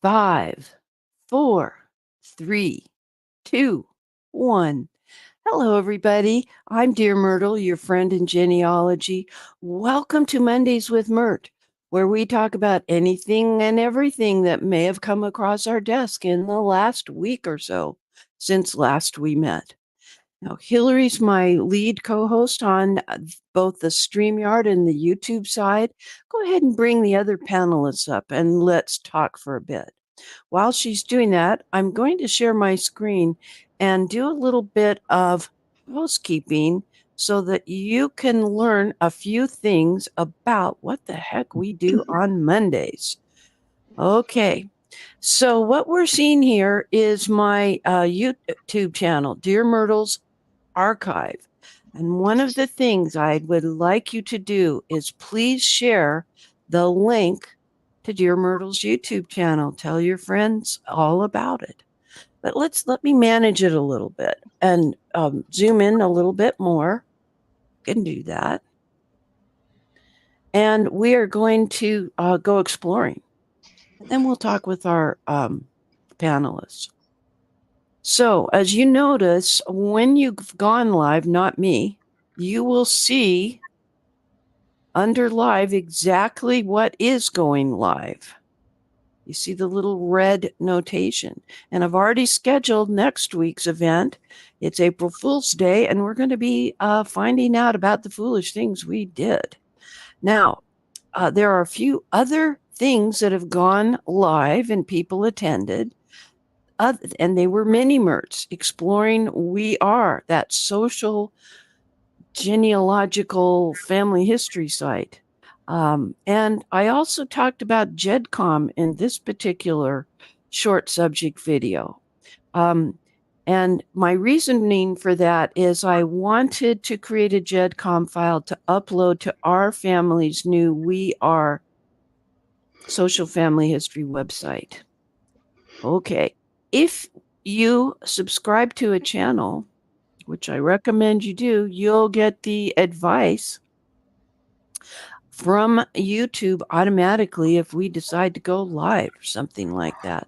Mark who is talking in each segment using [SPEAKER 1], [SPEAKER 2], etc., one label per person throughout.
[SPEAKER 1] 5, 4, 3, 2, 1. Hello, everybody. I'm Dear Myrtle, your friend in genealogy. Welcome to Mondays with Myrt, where we talk about anything and everything that may have come across our desk in the last week or so since last we met. Now, Hillary's my lead co-host on both the StreamYard and the YouTube side. Go ahead and bring the other panelists up and let's talk for a bit. While she's doing that, I'm going to share my screen and do a little bit of housekeeping so that you can learn a few things about what the heck we do on Mondays. Okay, so what we're seeing here is my YouTube channel, Dear Myrtle's Archive. And one of the things I would like you to do is please share the link to Dear Myrtle's YouTube channel. Tell your friends all about it. But let me manage it a little bit and zoom in a little bit more. Can do that. And we are going to go exploring. And then we'll talk with our panelists. So as you notice, when you've gone live, not me, you will see under live exactly what is going live. You see the little red notation. And I've already scheduled next week's event. It's April Fool's Day, and we're going to be finding out about the foolish things we did. Now, there are a few other things that have gone live and people attended. And they were mini Myrts exploring We Are, that social genealogical family history site. And I also talked about GEDCOM in this particular short subject video. And my reasoning for that is I wanted to create a GEDCOM file to upload to our family's new We Are social family history website. Okay, if you subscribe to a channel, which I recommend you do, you'll get the advice from YouTube automatically if we decide to go live or something like that.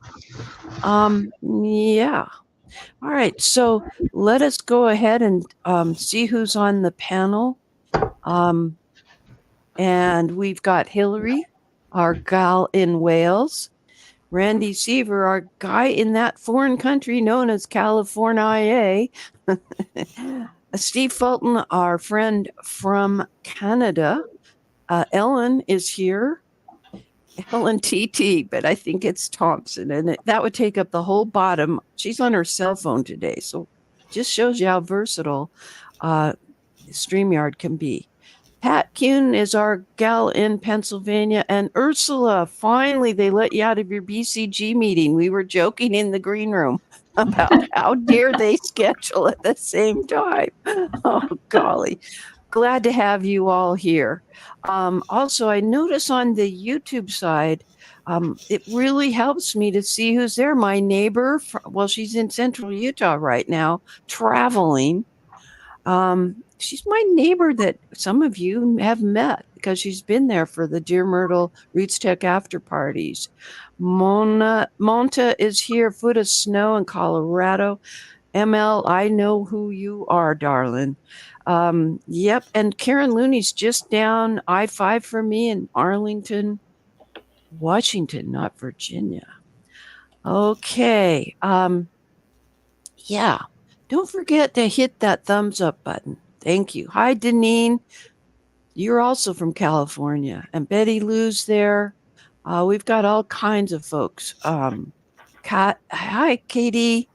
[SPEAKER 1] Yeah. All right, so let us go ahead and see who's on the panel. And we've got Hillary, our gal in Wales, Randy Seaver, our guy in that foreign country known as California, Steve Fulton, our friend from Canada. Ellen is here, Ellen TT, but I think it's Thompson, and that would take up the whole bottom. She's on her cell phone today, so just shows you how versatile StreamYard can be. Pat Kuhn is our gal in Pennsylvania, and Ursula, finally they let you out of your BCG meeting. We were joking in the green room about how dare they schedule at the same time. Oh, golly. Glad to have you all here. Also, I notice on the YouTube side, it really helps me to see who's there. My neighbor, well, she's in central Utah right now, traveling. She's my neighbor that some of you have met because she's been there for the Dear Myrtle Roots Tech after parties. Monta is here, foot of snow in Colorado. ML, I know who you are, darling. Yep, and Karen Looney's just down I-5 for me in Arlington, Washington, not Virginia. Okay. Yeah, don't forget to hit that thumbs up button. Thank you. Hi, Deneen. You're also from California. And Betty Lou's there. We've got all kinds of folks. Hi, Katie.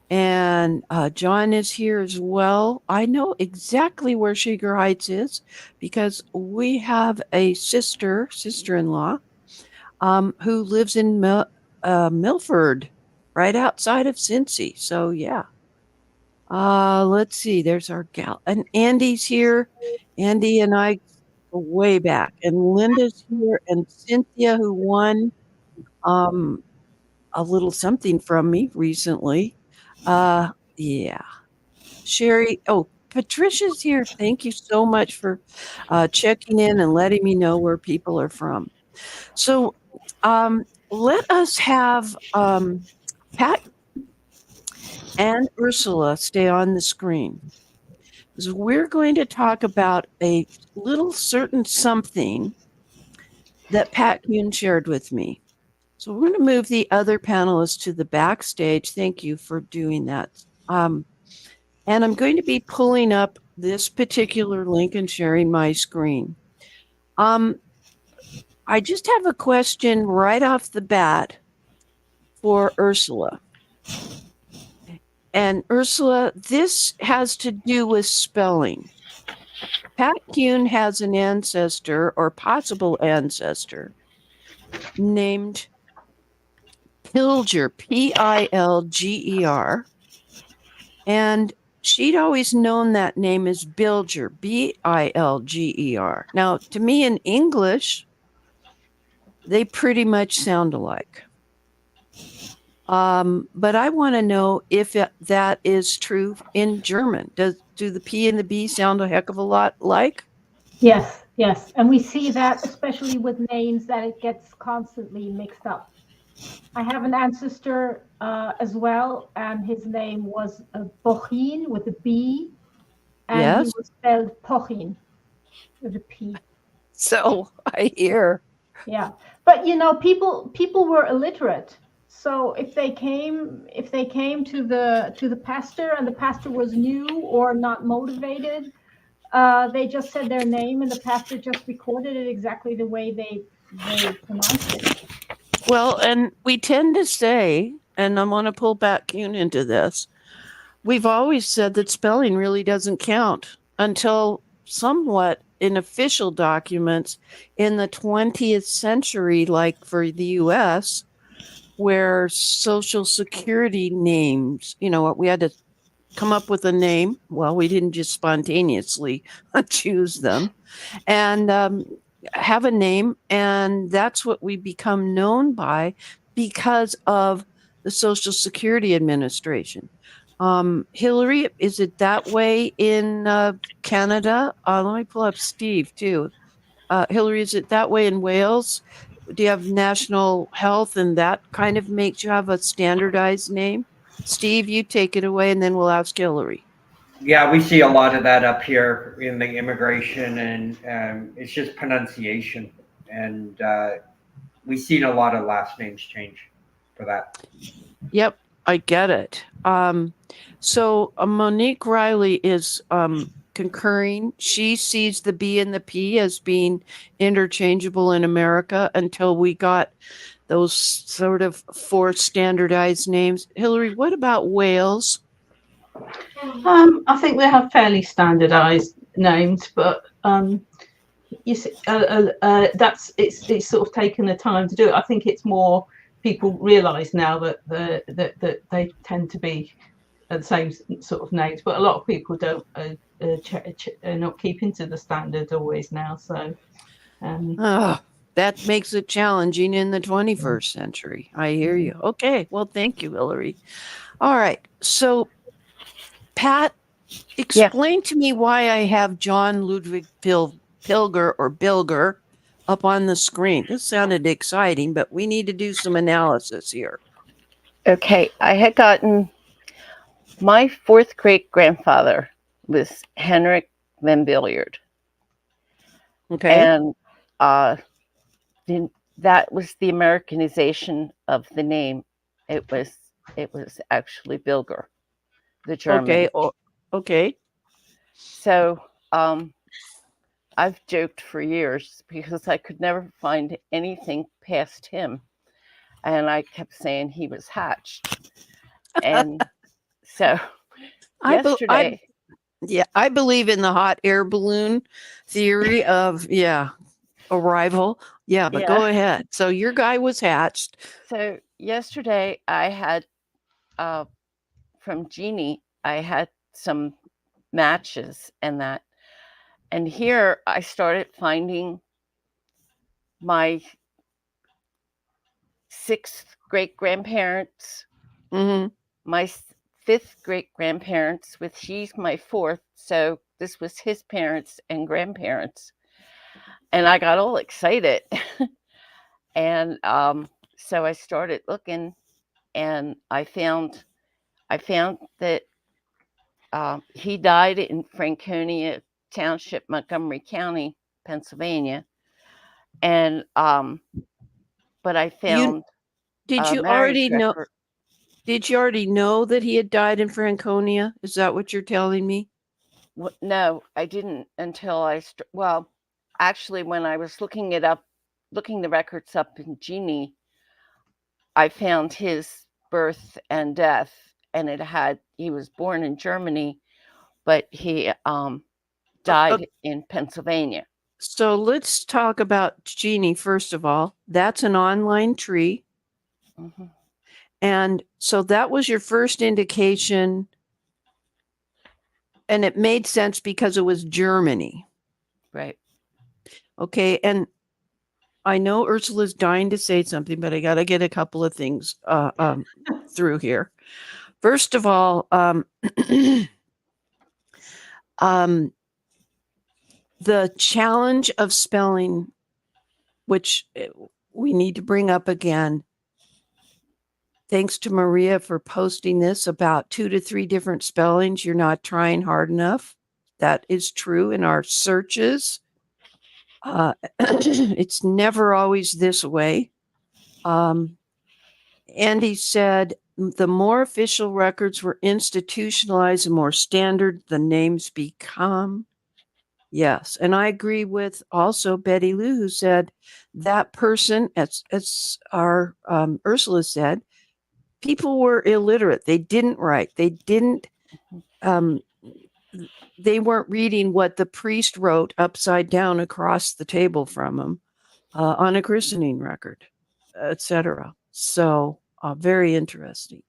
[SPEAKER 1] And John is here as well. I know exactly where Sugar Heights is because we have a sister-in-law, who lives in Milford, right outside of Cincy. So, yeah. Let's see. There's our gal. And Andy's here. Andy and I go way back. And Linda's here. And Cynthia, who won a little something from me recently. Yeah. Sherry, oh, Patricia's here. Thank you so much for checking in and letting me know where people are from. So let us have Pat and Ursula stay on the screen. So we're going to talk about a little certain something that Pat Kuhn shared with me. So we're going to move the other panelists to the backstage. Thank you for doing that. And I'm going to be pulling up this particular link and sharing my screen. I just have a question right off the bat for Ursula. And Ursula, this has to do with spelling. Pat Kuhn has an ancestor or possible ancestor named Pilger, Pilger, and she'd always known that name as Bilger, Bilger. Now, to me in English, they pretty much sound alike. But I want to know if that is true in German. Do the P and the B sound a heck of a lot like?
[SPEAKER 2] Yes, yes. And we see that especially with names that it gets constantly mixed up. I have an ancestor as well, and his name was Bochin with a B, and he
[SPEAKER 1] Yes.
[SPEAKER 2] was spelled Pochin with a P.
[SPEAKER 1] So I hear.
[SPEAKER 2] Yeah, but people were illiterate. So if they came to the pastor and the pastor was new or not motivated, they just said their name and the pastor just recorded it exactly the way they pronounced it.
[SPEAKER 1] Well, and we tend to say, and I want to pull back Kuhn into this, we've always said that spelling really doesn't count until somewhat in official documents in the 20th century, like for the US, where Social Security names, we had to come up with a name. Well, we didn't just spontaneously choose them and have a name. And that's what we become known by because of the Social Security Administration. Hillary, is it that way in Canada? Let me pull up Steve too. Hillary, is it that way in Wales? Do you have national health and that kind of makes you have a standardized name? Steve, you take it away and then we'll ask Hillary.
[SPEAKER 3] Yeah, we see a lot of that up here in the immigration, and it's just pronunciation. And we've seen a lot of last names change for that.
[SPEAKER 1] Yep, I get it. So Monique Riley is concurring. She sees the B and the P as being interchangeable in America until we got those sort of four standardized names. Hillary, what about Wales?
[SPEAKER 4] I think they have fairly standardized names, but you see, it's sort of taken the time to do it. I think it's more people realise now that that they tend to be the same sort of names, but a lot of people don't not keeping to the standard always now. So
[SPEAKER 1] that makes it challenging in the 21st century. I hear you. Okay, well, thank you, Hillary. All right, so Pat, explain to me why I have John Ludwig Pilger or Bilger up on the screen. This sounded exciting, but we need to do some analysis here.
[SPEAKER 5] Okay, I had gotten my fourth great grandfather was Henrik van Billiard.
[SPEAKER 1] Okay.
[SPEAKER 5] And that was the Americanization of the name. It was actually Bilger, the German.
[SPEAKER 1] Okay.
[SPEAKER 5] So I've joked for years because I could never find anything past him. And I kept saying he was hatched. And so yesterday.
[SPEAKER 1] I believe in the hot air balloon theory of, arrival. Yeah, but go ahead. So your guy was hatched.
[SPEAKER 5] So yesterday I had, from Jeannie, I had some matches and that. And here I started finding my sixth great grandparents, my fifth great grandparents, with she's my fourth. So this was his parents and grandparents. And I got all excited. And so I started looking, and I found that he died in Franconia Township, Montgomery County, Pennsylvania, and but I
[SPEAKER 1] You
[SPEAKER 5] found
[SPEAKER 1] did
[SPEAKER 5] a
[SPEAKER 1] you
[SPEAKER 5] marriage
[SPEAKER 1] already know?
[SPEAKER 5] record.
[SPEAKER 1] Did you already know that he had died in Franconia? Is that what you're telling me?
[SPEAKER 5] No, I didn't until well, actually, when I was looking the records up in Genie, I found his birth and death, and he was born in Germany, but he died in Pennsylvania.
[SPEAKER 1] So let's talk about Genie first of all. That's an online tree.
[SPEAKER 5] Mm-hmm.
[SPEAKER 1] And so that was your first indication. And it made sense because it was Germany.
[SPEAKER 5] Right.
[SPEAKER 1] Okay. And I know Ursula's dying to say something, but I got to get a couple of things through here. First of all, the challenge of spelling, which we need to bring up again. Thanks to Maria for posting this about 2 to 3 different spellings. You're not trying hard enough. That is true in our searches. It's never always this way. Andy said the more official records were institutionalized, the more standard the names become. Yes, and I agree with also Betty Lou, who said that person, as our Ursula said, people were illiterate. They didn't write. They didn't. They weren't reading what the priest wrote upside down across the table from them on a christening record, etc. So very interesting.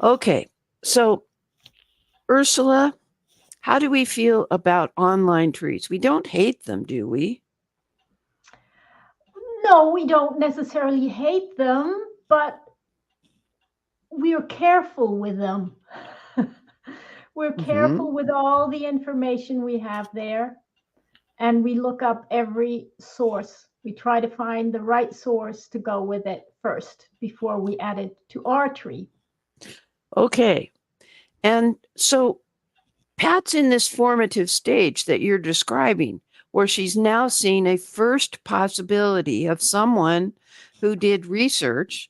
[SPEAKER 1] Okay, so Ursula, how do we feel about online trees? We don't hate them, do we?
[SPEAKER 2] No, we don't necessarily hate them, but we're careful with them. We're careful with all the information we have there, and we look up every source. We try to find the right source to go with it first before we add it to our tree.
[SPEAKER 1] Okay. And so Pat's in this formative stage that you're describing, where she's now seeing a first possibility of someone who did research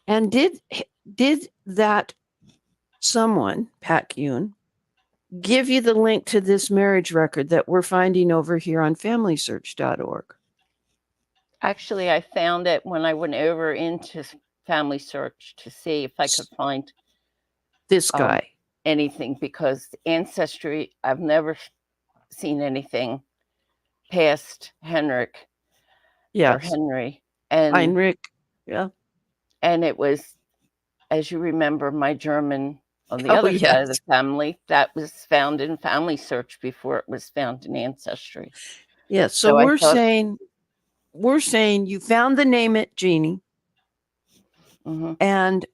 [SPEAKER 1] and did that someone, Pat Kuhn, give you the link to this marriage record that we're finding over here on FamilySearch.org?
[SPEAKER 5] Actually, I found it when I went over into Family Search to see if I could find
[SPEAKER 1] this guy
[SPEAKER 5] anything, because Ancestry, I've never seen anything past Henrik or Henry. And
[SPEAKER 1] Heinrich. Yeah.
[SPEAKER 5] And it was, as you remember, my German on the other side of the family, that was found in Family Search before it was found in Ancestry.
[SPEAKER 1] Yes. So we're saying you found the name at Genie, and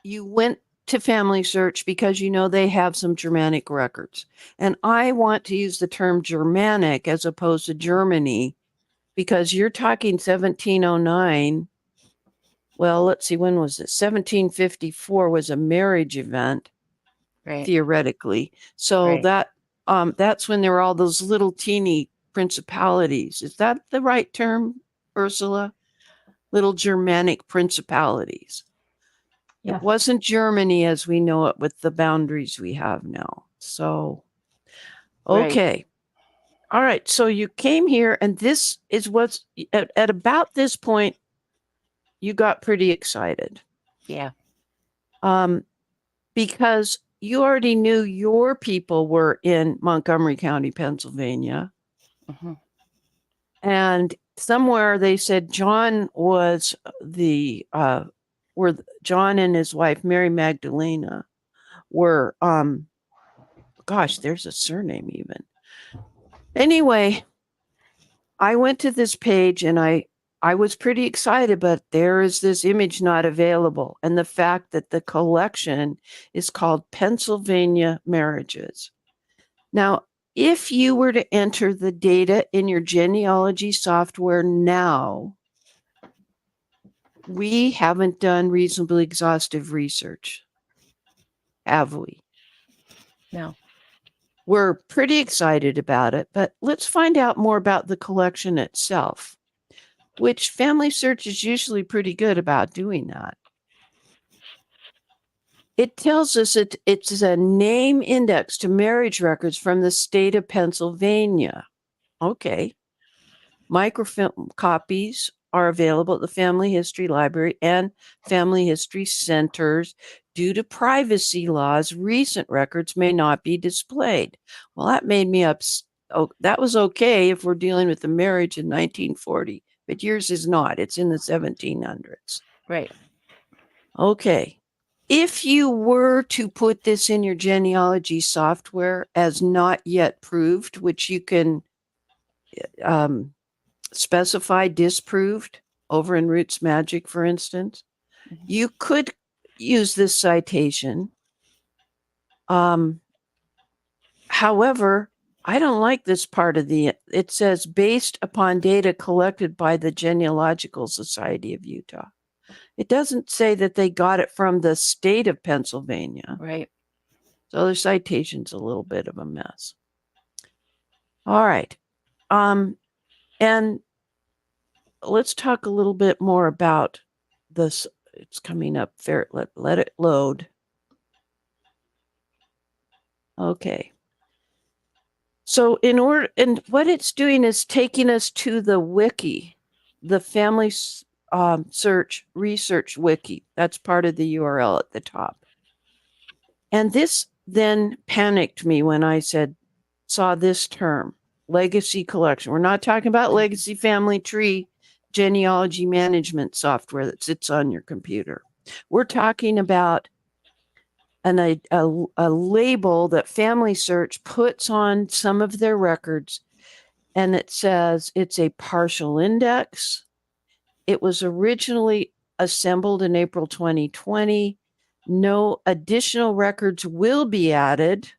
[SPEAKER 1] you went to Family Search because you know they have some Germanic records. And I want to use the term Germanic as opposed to Germany, because you're talking 1709. Well, let's see, when was it? 1754 was a marriage event, theoretically. So that's when there were all those little teeny principalities. Is that the right term, Ursula? Little Germanic principalities. Yes. It wasn't Germany as we know it with the boundaries we have now. So, okay. Right. All right. So you came here, and this is what's at about this point, you got pretty excited.
[SPEAKER 5] Yeah.
[SPEAKER 1] Because you already knew your people were in Montgomery County, Pennsylvania. And somewhere they said John was where John and his wife, Mary Magdalena, were, gosh, there's a surname even. Anyway, I went to this page and I was pretty excited, but there is this image not available. And the fact that the collection is called Pennsylvania Marriages. Now, if you were to enter the data in your genealogy software now, we haven't done reasonably exhaustive research, have we?
[SPEAKER 5] No.
[SPEAKER 1] We're pretty excited about it, but let's find out more about the collection itself, which Family Search is usually pretty good about doing that. It tells us it's a name index to marriage records from the state of Pennsylvania. Okay. Microfilm copies are available at the Family History Library and Family History Centers. Due to privacy laws, recent records may not be displayed. Well, that made me Oh, that was okay if we're dealing with the marriage in 1940, but yours is not. It's in the 1700s.
[SPEAKER 5] Right.
[SPEAKER 1] Okay. If you were to put this in your genealogy software as not yet proved, which you can specify disproved over in Roots Magic, for instance, you could use this citation. However, I don't like this part of it says based upon data collected by the Genealogical Society of Utah. It doesn't say that they got it from the state of Pennsylvania.
[SPEAKER 5] Right.
[SPEAKER 1] So the citation's a little bit of a mess. All right. And let's talk a little bit more about this. It's coming up. Let it load. Okay. So and what it's doing is taking us to the wiki, the Family Search Research Wiki. That's part of the URL at the top. And this then panicked me when I saw this term, legacy collection. We're not talking about legacy family tree genealogy management software that sits on your computer. We're talking about a label that Family Search puts on some of their records, and it says it's a partial index. It was originally assembled in April 2020. No additional records will be added,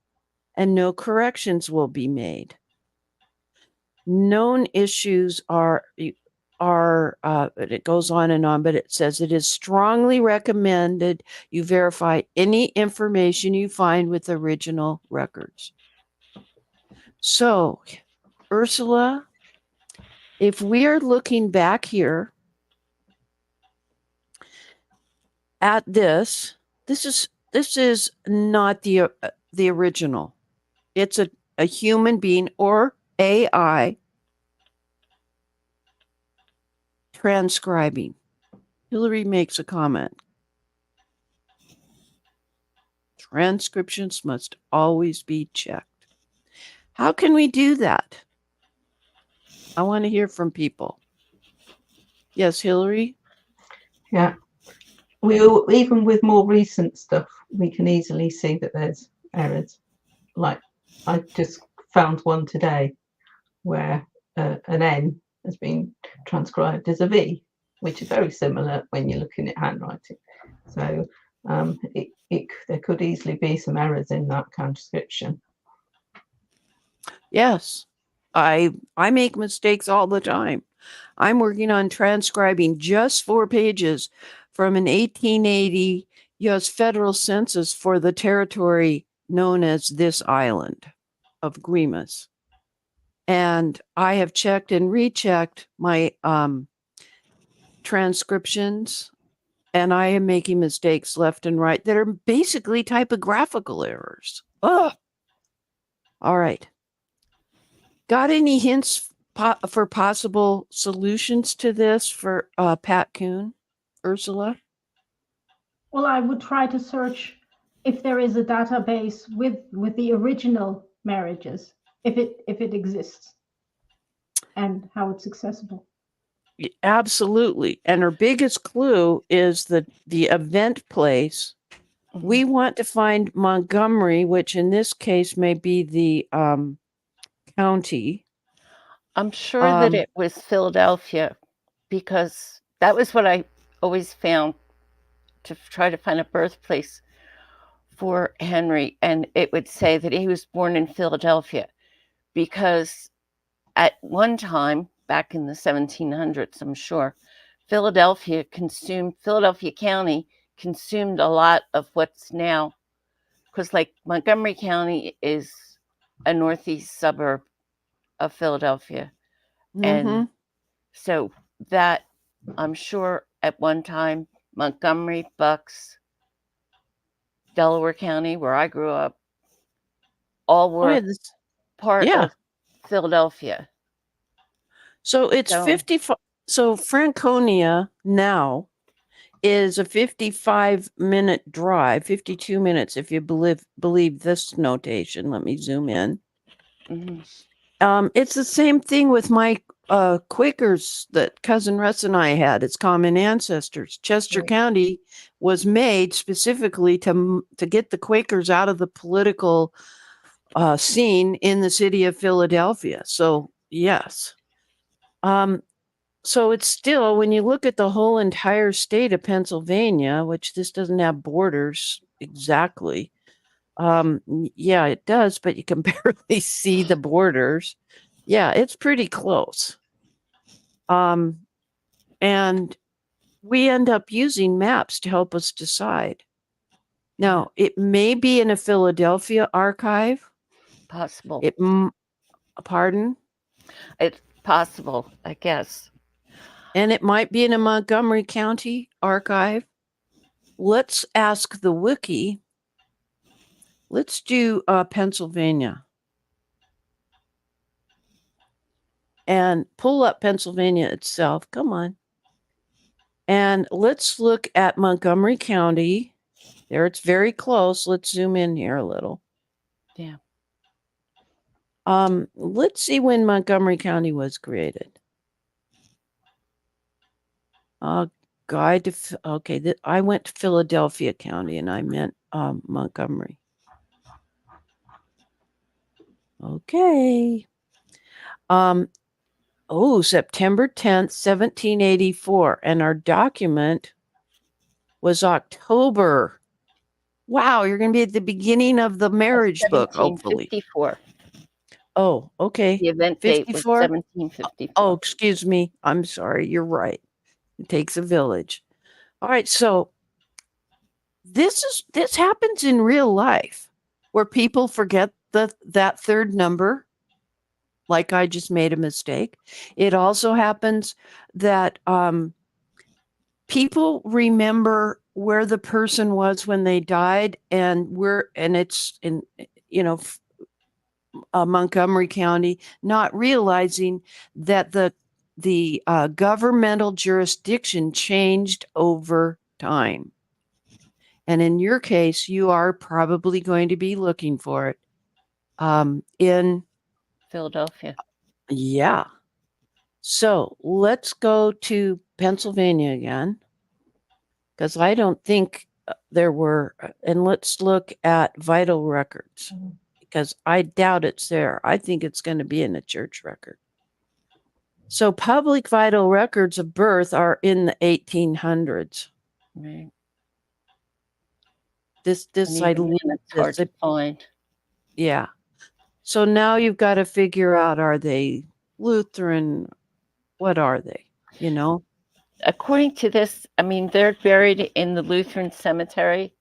[SPEAKER 1] and no corrections will be made. Known issues are it goes on and on, but it says it is strongly recommended you verify any information you find with original records. So, Ursula, if we are looking back here at this is not the original. It's a human being or AI transcribing. Hillary makes a comment. Transcriptions must always be checked. How can we do that? I want to hear from people. Yes, Hillary?
[SPEAKER 4] Yeah. Even with more recent stuff, we can easily see that there's errors. Like I just found one today where an N has been transcribed as a V, which is very similar when you're looking at handwriting. So there could easily be some errors in that transcription.
[SPEAKER 1] Yes, I make mistakes all the time. I'm working on transcribing just 4 pages from an 1880 U.S. federal census for the territory known as this island of Guimas. And I have checked and rechecked my transcriptions, and I am making mistakes left and right that are basically typographical errors. Ugh. All right. Got any hints for possible solutions to this for Pat Kuhn, Ursula?
[SPEAKER 2] Well, I would try to search if there is a database with the original marriages, if it exists, and how it's accessible.
[SPEAKER 1] Absolutely. And our biggest clue is the event place.
[SPEAKER 5] Mhm.
[SPEAKER 1] We want to find Montgomery, which in this case may be the county.
[SPEAKER 5] I'm sure that it was Philadelphia, because that was what I always found to try to find a birthplace for Henry, and it would say that he was born in Philadelphia, because at one time back in the 1700s, I'm sure, Philadelphia County consumed a lot of what's now, because like Montgomery County is a northeast suburb of Philadelphia. And so that, I'm sure at one time, Montgomery, Bucks, Delaware County, where I grew up, all
[SPEAKER 1] Oh,
[SPEAKER 5] were
[SPEAKER 1] yeah,
[SPEAKER 5] part
[SPEAKER 1] yeah.
[SPEAKER 5] of Philadelphia.
[SPEAKER 1] So it's
[SPEAKER 5] So-
[SPEAKER 1] 55. So Franconia now is a 55-minute drive, 52 minutes if you believe this notation. Let me zoom in.
[SPEAKER 5] Mhm.
[SPEAKER 1] It's the same thing with my Quakers that cousin Russ and I had. It's common ancestors. Chester
[SPEAKER 5] Right.
[SPEAKER 1] County was made specifically to get the Quakers out of the political scene in the city of Philadelphia. So yes. So it's still, when you look at the whole entire state of Pennsylvania, which this doesn't have borders exactly. Yeah, it does, but you can barely see the borders. Yeah, it's pretty close. And we end up using maps to help us decide. Now, it may be in a Philadelphia archive.
[SPEAKER 5] Possible.
[SPEAKER 1] Pardon?
[SPEAKER 5] It's possible, I guess.
[SPEAKER 1] And it might be in a Montgomery County archive. Let's ask the wiki. Let's do Pennsylvania. And pull up Pennsylvania itself. Come on. And let's look at Montgomery County. There, it's very close. Let's zoom in here a little.
[SPEAKER 5] Yeah.
[SPEAKER 1] Let's see when Montgomery County was created. Guide to, okay, I went to Philadelphia County and I meant Montgomery. Okay. September 10th, 1784. And our document was October. Wow, you're going to be at the beginning of the marriage book, hopefully.
[SPEAKER 5] 1754.
[SPEAKER 1] Oh, okay.
[SPEAKER 5] The event date was
[SPEAKER 1] 54?
[SPEAKER 5] 1754.
[SPEAKER 1] Oh, excuse me. I'm sorry. You're right. It takes a village. All right. So this happens in real life where people forget that third number. Like I just made a mistake. It also happens that people remember where the person was when they died, and it's in Montgomery County, not realizing that the governmental jurisdiction changed over time. And in your case, you are probably going to be looking for it in
[SPEAKER 5] Philadelphia.
[SPEAKER 1] Yeah. So let's go to Pennsylvania again, because I don't think there were, and let's look at vital records, because I doubt it's there. I think it's going to be in a church record. So public vital records of birth are in the 1800s.
[SPEAKER 5] Right.
[SPEAKER 1] This
[SPEAKER 5] And
[SPEAKER 1] I
[SPEAKER 5] even then, it's hard to find.
[SPEAKER 1] Yeah. So now you've got to figure out, are they Lutheran? What are they?
[SPEAKER 5] According to this, I mean, they're buried in the Lutheran cemetery.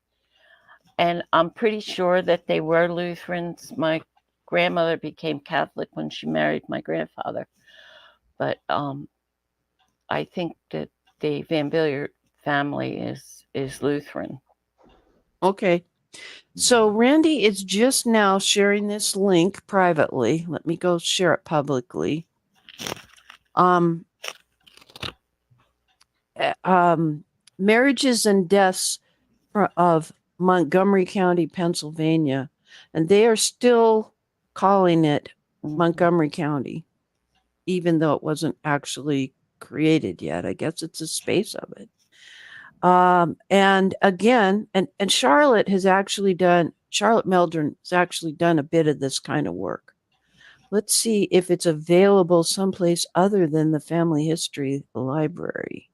[SPEAKER 5] And I'm pretty sure that they were Lutherans. My grandmother became Catholic when she married my grandfather. But I think that the Van Billiard family is Lutheran.
[SPEAKER 1] Okay. So Randy is just now sharing this link privately. Let me go share it publicly. Marriages and deaths of Montgomery County, Pennsylvania, and they are still calling it Montgomery County, even though it wasn't actually created yet. I guess it's a space of it. And again, and Charlotte Meldrum has actually done a bit of this kind of work. Let's see if it's available someplace other than the Family History Library.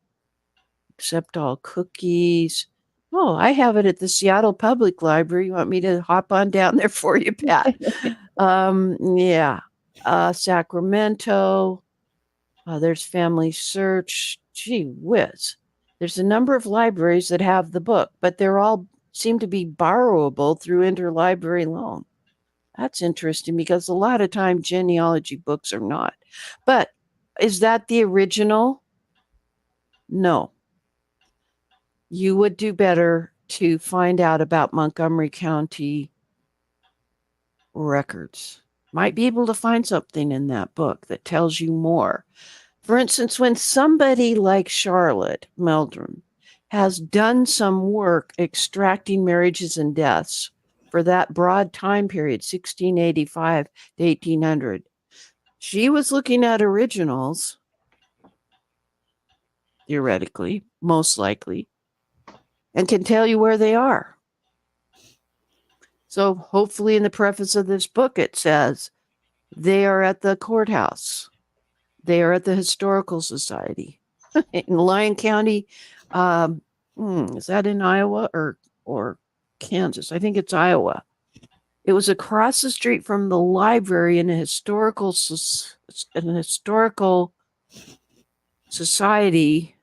[SPEAKER 1] Accept all cookies. Oh, I have it at the Seattle Public Library. You want me to hop on down there for you, Pat? Yeah. Sacramento. There's Family Search. Gee whiz. There's a number of libraries that have the book, but they're all seem to be borrowable through interlibrary loan. That's interesting because a lot of time genealogy books are not. But is that the original? No. You would do better to find out about Montgomery County records. Might be able to find something in that book that tells you more. For instance, when somebody like Charlotte Meldrum has done some work extracting marriages and deaths for that broad time period, 1685 to 1800, she was looking at originals, theoretically, most likely, and can tell you where they are. So hopefully in the preface of this book, it says they are at the courthouse. They are at the Historical Society in Lyon County. Is that in Iowa or Kansas? I think it's Iowa. It was across the street from the library in a historical society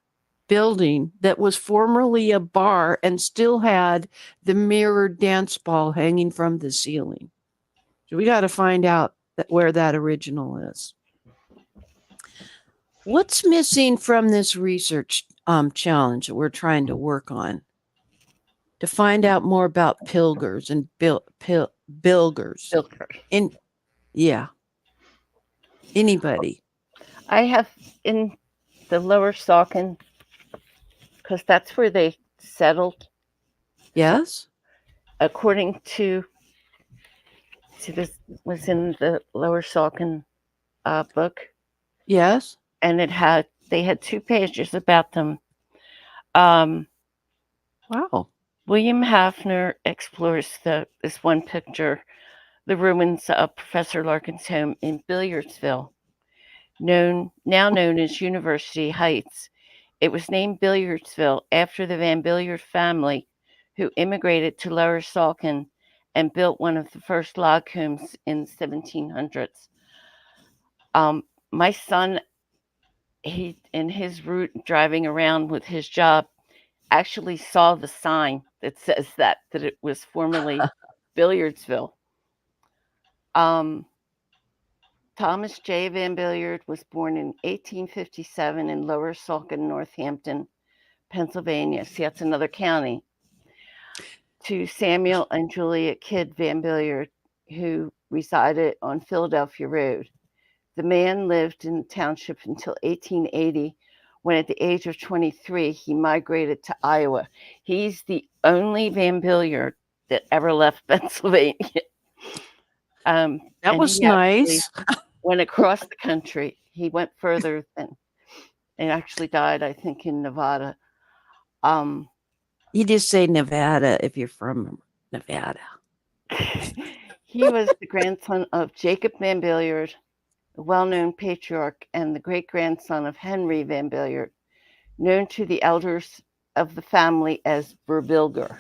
[SPEAKER 1] building that was formerly a bar and still had the mirrored dance ball hanging from the ceiling. So we got to find out where that original is. What's missing from this research challenge that we're trying to work on to find out more about pilgers and bilgers?
[SPEAKER 5] Bilker.
[SPEAKER 1] Yeah, anybody?
[SPEAKER 5] I have in the Lower Saucon, because that's where they settled.
[SPEAKER 1] Yes.
[SPEAKER 5] According to this was in the Lower Saucon book,
[SPEAKER 1] Yes.
[SPEAKER 5] and they had 2 pages about them. Wow. William Hafner explores this one picture, the ruins of Professor Larkin's home in Billiardsville, now known as University Heights. It was named Billiardsville after the Van Billiard family, who immigrated to Lower Saucon and built one of the first log homes in the 1700s. My son, he in his route driving around with his job, actually saw the sign that says that it was formerly Billiardsville. Thomas J. Van Billiard was born in 1857 in Lower Saucon, Northampton, Pennsylvania. See, that's another county. To Samuel and Julia Kidd Van Billiard, who resided on Philadelphia Road. The man lived in the township until 1880, when at the age of 23, he migrated to Iowa. He's the only Van Billiard that ever left Pennsylvania.
[SPEAKER 1] That was nice.
[SPEAKER 5] Went across the country. He went further and actually died, I think, in Nevada.
[SPEAKER 1] You just say Nevada if you're from Nevada.
[SPEAKER 5] He was the grandson of Jacob Van Billiard, a well-known patriarch, and the great-grandson of Henry Van Billiard, known to the elders of the family as Verbilger,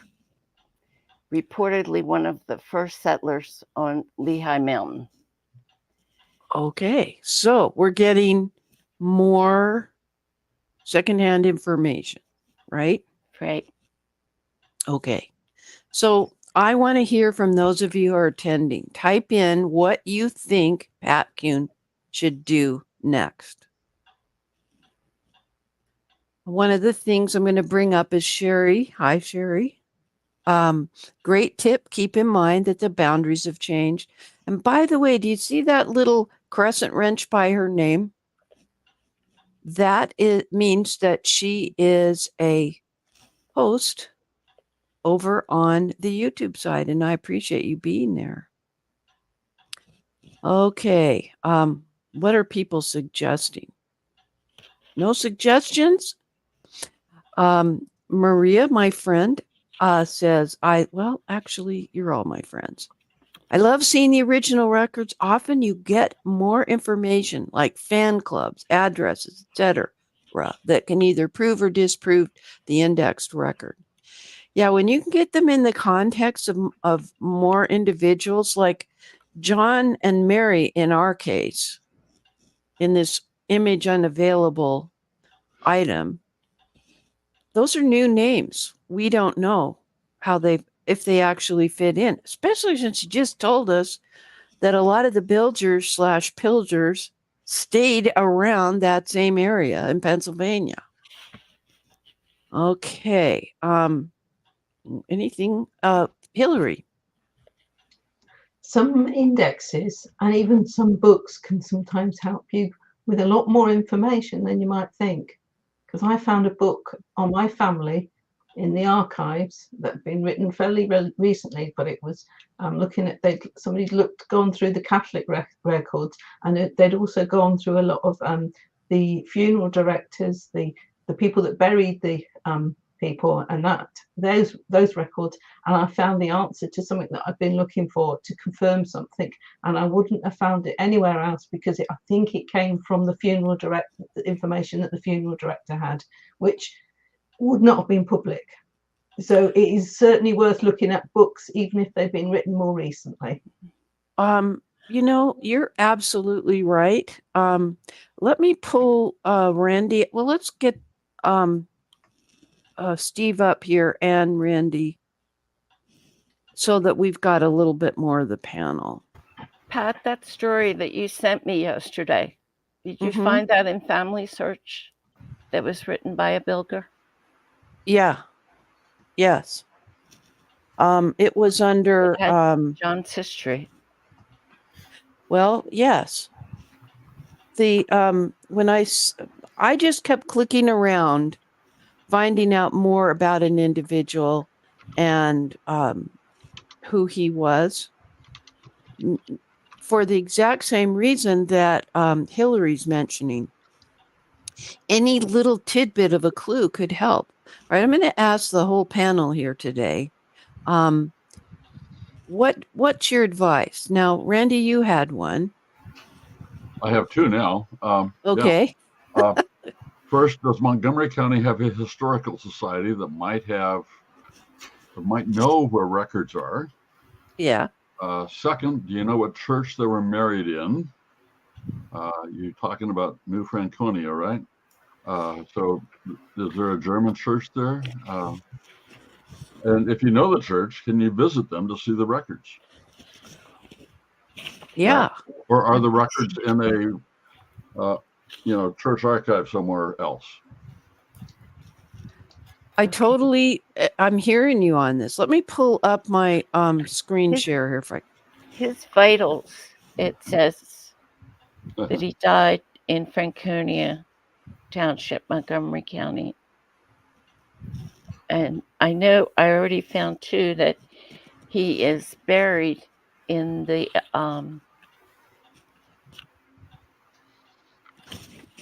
[SPEAKER 5] reportedly one of the first settlers on Lehigh Mountain.
[SPEAKER 1] Okay, so we're getting more secondhand information, right?
[SPEAKER 5] Right.
[SPEAKER 1] Okay, so I want to hear from those of you who are attending. Type in what you think Pat Kuhn should do next. One of the things I'm going to bring up is Sherry. Hi, Sherry. Great tip. Keep in mind that the boundaries have changed. And by the way, do you see that little crescent wrench by her name? That means that she is a host over on the YouTube side, and I appreciate you being there. Okay. What are people suggesting? No suggestions? Maria, my friend, says, actually, you're all my friends. I love seeing the original records. Often you get more information like fan clubs, addresses, etc., that can either prove or disprove the indexed record. Yeah, when you can get them in the context of more individuals, like John and Mary in our case, in this image unavailable, item, those are new names. We don't know if they actually fit in, especially since you just told us that a lot of the bilgers/pillagers stayed around that same area in Pennsylvania. Okay. Anything, Hillary?
[SPEAKER 4] Some indexes and even some books can sometimes help you with a lot more information than you might think. Because I found a book on my family in the archives that had been written fairly recently, but it was looking at somebody gone through the Catholic records, and they'd also gone through a lot of the funeral directors, the people that buried the people, and those records, and I found the answer to something that I've been looking for to confirm something, and I wouldn't have found it anywhere else because I think it came from the funeral director, the information that the funeral director had, which would not have been public. So it is certainly worth looking at books, even if they've been written more recently.
[SPEAKER 1] You're absolutely right. Let me pull Randy. Well, let's get Steve up here and Randy so that we've got a little bit more of the panel.
[SPEAKER 5] Pat, that story that you sent me yesterday, did you find that in Family Search that was written by a bilger?
[SPEAKER 1] Yeah. Yes. It was under
[SPEAKER 5] John's history.
[SPEAKER 1] Well, yes. The when I just kept clicking around, finding out more about an individual and who he was, for the exact same reason that Hillary's mentioning. Any little tidbit of a clue could help. All right, I'm going to ask the whole panel here today. What's your advice? Now, Randy, you had one.
[SPEAKER 6] I have two now.
[SPEAKER 1] Okay.
[SPEAKER 6] Yeah. First, does Montgomery County have a historical society that might know where records are?
[SPEAKER 1] Yeah.
[SPEAKER 6] Second, do you know what church they were married in? You're talking about New Franconia, right? So is there a German church there? And if you know the church, can you visit them to see the records?
[SPEAKER 1] Yeah.
[SPEAKER 6] Or are the records in a church archive somewhere else?
[SPEAKER 1] I'm hearing you on this. Let me pull up my screen share here.
[SPEAKER 5] His vitals, it says that he died in Franconia Township, Montgomery County. And I know I already found too that he is buried in the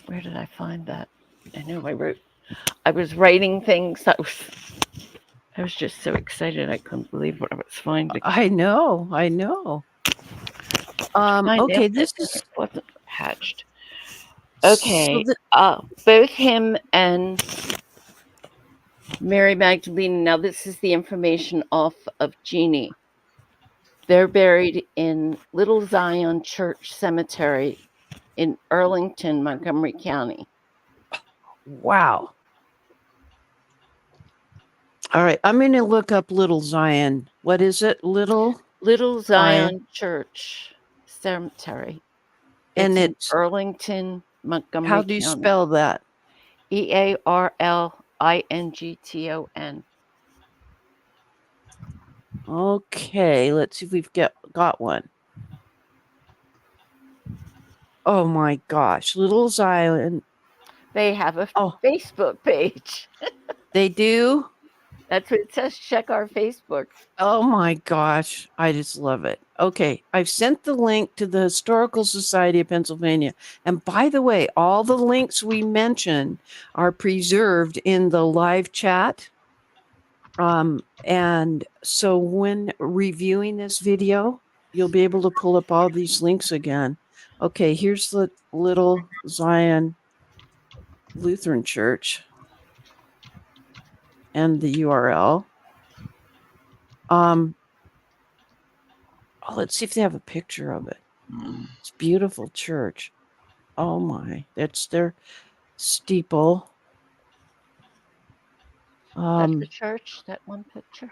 [SPEAKER 5] where did I find that? I know I was writing things. I was just so excited I couldn't believe what I was finding.
[SPEAKER 1] I know. Okay, this is
[SPEAKER 5] wasn't hatched. Okay, so both him and Mary Magdalene. Now this is the information off of Jeannie. They're buried in Little Zion Church Cemetery in Arlington, Montgomery County.
[SPEAKER 1] Wow. All right, I'm going to look up Little Zion. What is it? Little
[SPEAKER 5] Zion Church Cemetery.
[SPEAKER 1] And it's
[SPEAKER 5] Arlington, Montgomery
[SPEAKER 1] County. How do you spell that?
[SPEAKER 5] EARLINGTON.
[SPEAKER 1] Okay, let's see if we've got one. Oh my gosh, Little Zion.
[SPEAKER 5] They have a Facebook page.
[SPEAKER 1] They do?
[SPEAKER 5] That's what it says. Check our Facebook.
[SPEAKER 1] Oh my gosh, I just love it. Okay, I've sent the link to the Historical Society of Pennsylvania. And by the way, all the links we mentioned are preserved in the live chat. And so when reviewing this video, you'll be able to pull up all these links again. Okay, here's the Little Zion Lutheran Church and the URL. Let's see if they have a picture of it. It's a beautiful church. Oh my, that's their steeple.
[SPEAKER 5] That's the
[SPEAKER 1] Um,
[SPEAKER 5] church, that one picture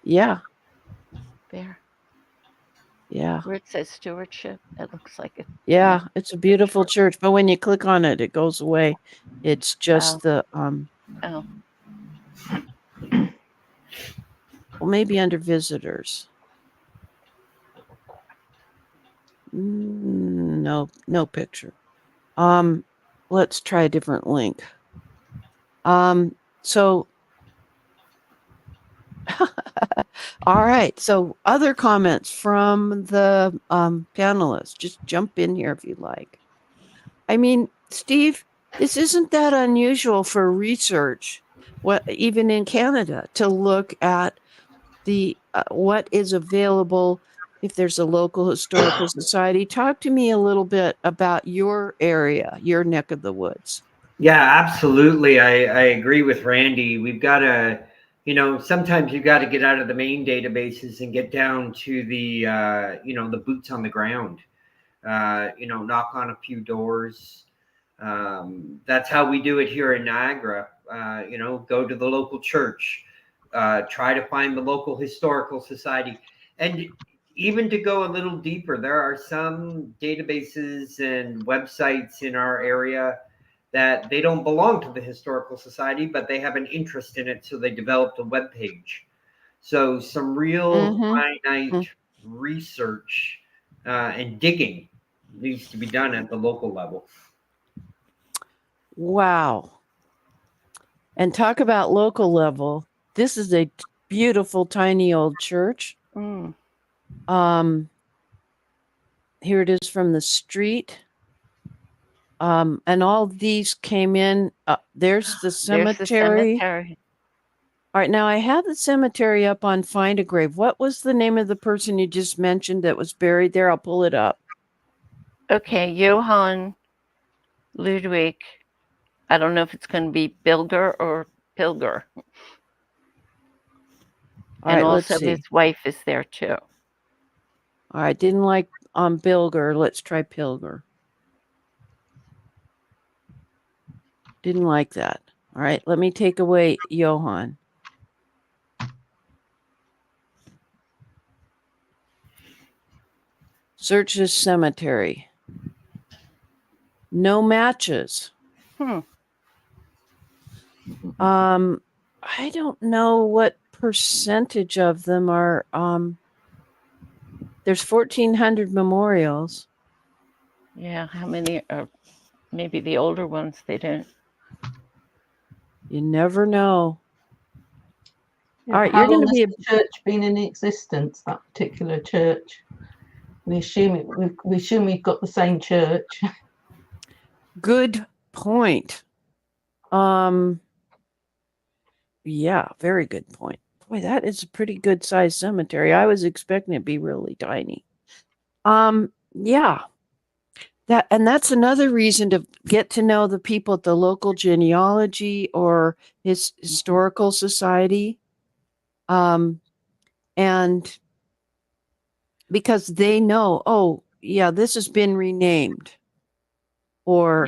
[SPEAKER 1] yeah,
[SPEAKER 5] there,
[SPEAKER 1] yeah,
[SPEAKER 5] where it says stewardship. It looks like it.
[SPEAKER 1] yeah. It's a beautiful
[SPEAKER 5] church.
[SPEAKER 1] church, but when you click on it, it goes away. It's just
[SPEAKER 5] Oh,
[SPEAKER 1] the
[SPEAKER 5] oh,
[SPEAKER 1] well, maybe under visitors. No, no picture. Let's try a different link. So all right. So other comments from the panelists. Just jump in here if you'd like. I mean, Steve, this isn't that unusual for research, even in Canada, to look at the what is available if there's a local historical society. Talk to me a little bit about your area, your neck of the woods.
[SPEAKER 3] Yeah, absolutely. I agree with Randy. We've got to, sometimes you've got to get out of the main databases and get down to the boots on the ground. Knock on a few doors. That's how we do it here in Niagara. Go to the local church, try to find the local historical society, and even to go a little deeper, there are some databases and websites in our area that they don't belong to the historical society, but they have an interest in it, so they developed a web page. So some real finite research and digging needs to be done at the local level.
[SPEAKER 1] Wow. And talk about local level. This is a beautiful, tiny old church.
[SPEAKER 5] mm.
[SPEAKER 1] Here it is from the street. And all these came in. There's the cemetery.
[SPEAKER 5] There's the cemetery.
[SPEAKER 1] All right, now I have the cemetery up on Find a Grave. What was the name of the person you just mentioned that was buried there? I'll pull it up.
[SPEAKER 5] Okay, Johann Ludwig. I don't know if it's going to be Bilger or Pilger.
[SPEAKER 1] All
[SPEAKER 5] and
[SPEAKER 1] right, let's
[SPEAKER 5] also
[SPEAKER 1] see.
[SPEAKER 5] his wife is there too.
[SPEAKER 1] All right, didn't like Bilger. Let's try Pilger. Didn't like that. All right, let me take away Johann. Search this cemetery. No matches. I don't know what percentage of them are. There's 1,400 memorials.
[SPEAKER 5] Yeah, how many are maybe the older ones they don't.
[SPEAKER 1] You never know.
[SPEAKER 4] Yeah,
[SPEAKER 1] All right,
[SPEAKER 4] how
[SPEAKER 1] you're going
[SPEAKER 4] long
[SPEAKER 1] to be
[SPEAKER 4] has the church been in existence? That particular church. We assume we've got the same church.
[SPEAKER 1] good point. Yeah, very good point. Boy, that is a pretty good sized cemetery. I was expecting it to be really tiny. Yeah. That's another reason to get to know the people at the local genealogy or historical society. And because they know, oh, yeah, this has been renamed or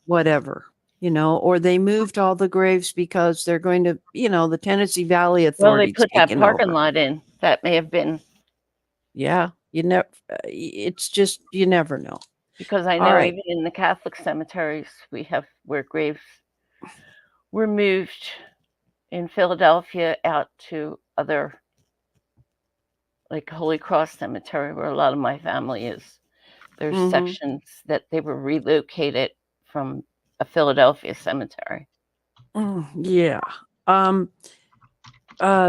[SPEAKER 1] whatever, or they moved all the graves because they're going to, the Tennessee Valley
[SPEAKER 5] Well, they
[SPEAKER 1] Authority's
[SPEAKER 5] put that
[SPEAKER 1] taken
[SPEAKER 5] parking
[SPEAKER 1] over.
[SPEAKER 5] lot in. That may have been.
[SPEAKER 1] Yeah, it's just, you never know.
[SPEAKER 5] Because I know even in the Catholic cemeteries, we have where graves were moved in Philadelphia out to other, like Holy Cross Cemetery, where a lot of my family is. There's sections that they were relocated from a Philadelphia cemetery.
[SPEAKER 1] Yeah.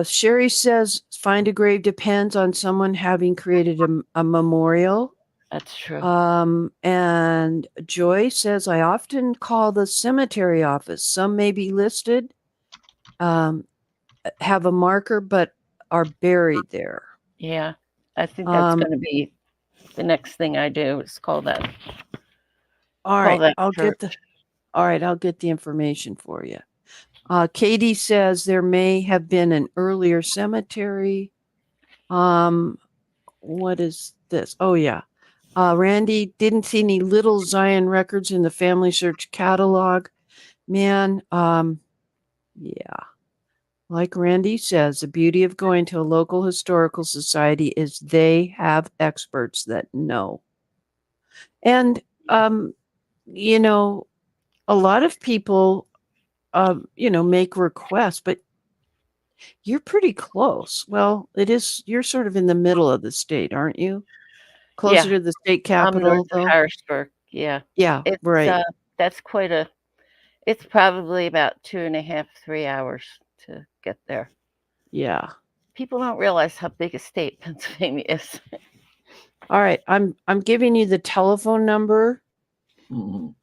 [SPEAKER 1] Sherry says, find a grave depends on someone having created a memorial.
[SPEAKER 5] That's true.
[SPEAKER 1] And Joy says, I often call the cemetery office. Some may be listed, have a marker, but are buried there.
[SPEAKER 5] Yeah, I think that's going to be the next thing I do is call that.
[SPEAKER 1] All right, I'll get the information for you. Katie says there may have been an earlier cemetery. What is this? Oh, yeah. Randy didn't see any Little Zion records in the Family Search catalog. Man, yeah. like Randy says, the beauty of going to a local historical society is they have experts that know. And, you know, a lot of people, make requests, but you're pretty close. Well, you're sort of in the middle of the state, aren't you? Closer
[SPEAKER 5] Yeah,
[SPEAKER 1] to the state
[SPEAKER 5] I'm north
[SPEAKER 1] capital,
[SPEAKER 5] of
[SPEAKER 1] though?
[SPEAKER 5] Harrisburg. Yeah,
[SPEAKER 1] Yeah,
[SPEAKER 5] it's
[SPEAKER 1] right.
[SPEAKER 5] that's quite a. It's probably about 2.5, 3 hours to get there.
[SPEAKER 1] Yeah.
[SPEAKER 5] People don't realize how big a state Pennsylvania is.
[SPEAKER 1] All right. I'm giving you the telephone number.
[SPEAKER 6] Mhm.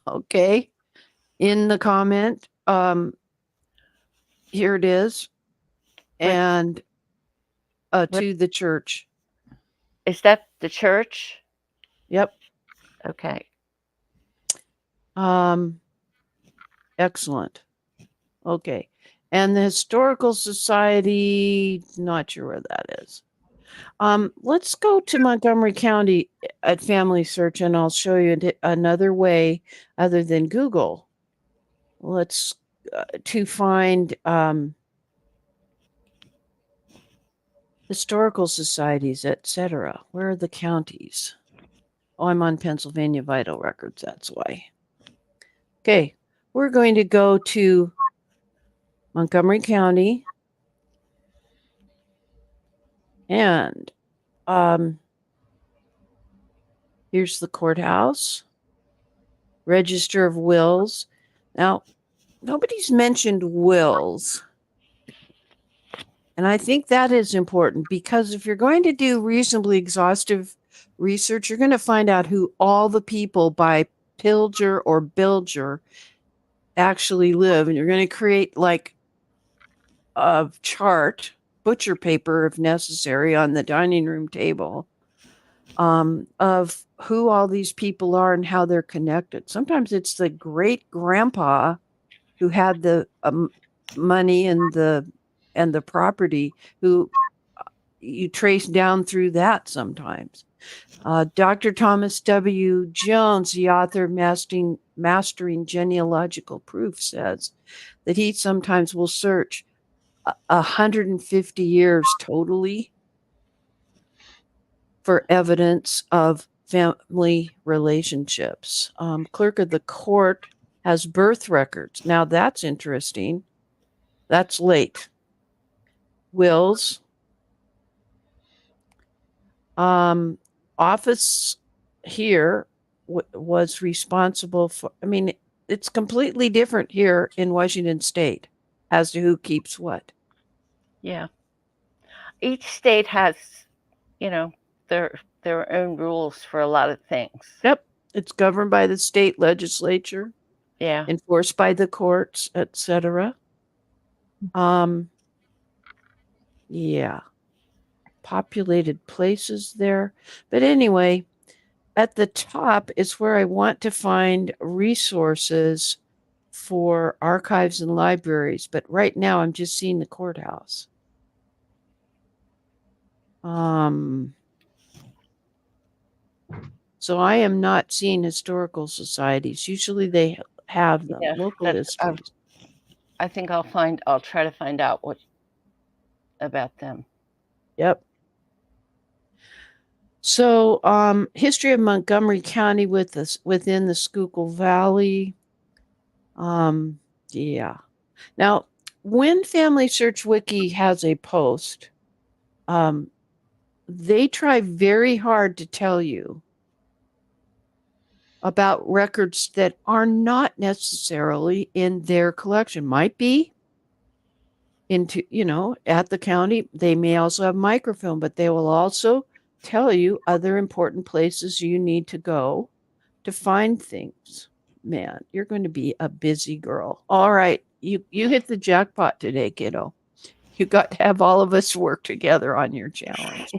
[SPEAKER 1] Okay. In the comment. Here it is.
[SPEAKER 5] But
[SPEAKER 1] And
[SPEAKER 5] what
[SPEAKER 1] to the church.
[SPEAKER 5] is that? The church?
[SPEAKER 1] Yep.
[SPEAKER 5] Okay.
[SPEAKER 1] Excellent. Okay. And the Historical Society, not sure where that is. Let's go to Montgomery County at Family Search, and I'll show you another way other than Google. Let's to find historical societies, etc. Where are the counties? Oh, I'm on Pennsylvania Vital Records. That's why. Okay, we're going to go to Montgomery County, and here's the courthouse, Register of Wills. Now, nobody's mentioned wills. And I think that is important because if you're going to do reasonably exhaustive research, you're going to find out who all the people by Pilger or Bilger actually live. And you're going to create like a chart, butcher paper if necessary, on the dining room table of who all these people are and how they're connected. Sometimes it's the great grandpa who had the money and the property who you trace down through that sometimes. Dr. Thomas W. Jones, the author of Mastering Genealogical Proof, says that he sometimes will search 150 years totally for evidence of family relationships. Clerk of the court has birth records. Now that's interesting. That's late. Wills. Office here was responsible for, I mean, it's completely different here in Washington State as to who keeps what.
[SPEAKER 5] Yeah. Each state has, you know, their own rules for a lot of things.
[SPEAKER 1] Yep. It's governed by the state legislature,
[SPEAKER 5] Yeah.
[SPEAKER 1] enforced by the courts, etc. Yeah. Populated places there. But anyway, at the top is where I want to find resources for archives and libraries, but right now I'm just seeing the courthouse. So I am not seeing historical societies. Usually they have them,
[SPEAKER 5] Yeah,
[SPEAKER 1] local histories.
[SPEAKER 5] I think I'll try to find out what about them.
[SPEAKER 1] Yep. So history of Montgomery County within the Schuylkill Valley. Yeah. Now, when Family Search Wiki has a post, they try very hard to tell you about records that are not necessarily in their collection. Might be into, at the county. They may also have microfilm, but they will also tell you other important places you need to go to find things. Man, you're going to be a busy girl. All right. You hit the jackpot today, kiddo. You got to have all of us work together on your challenge.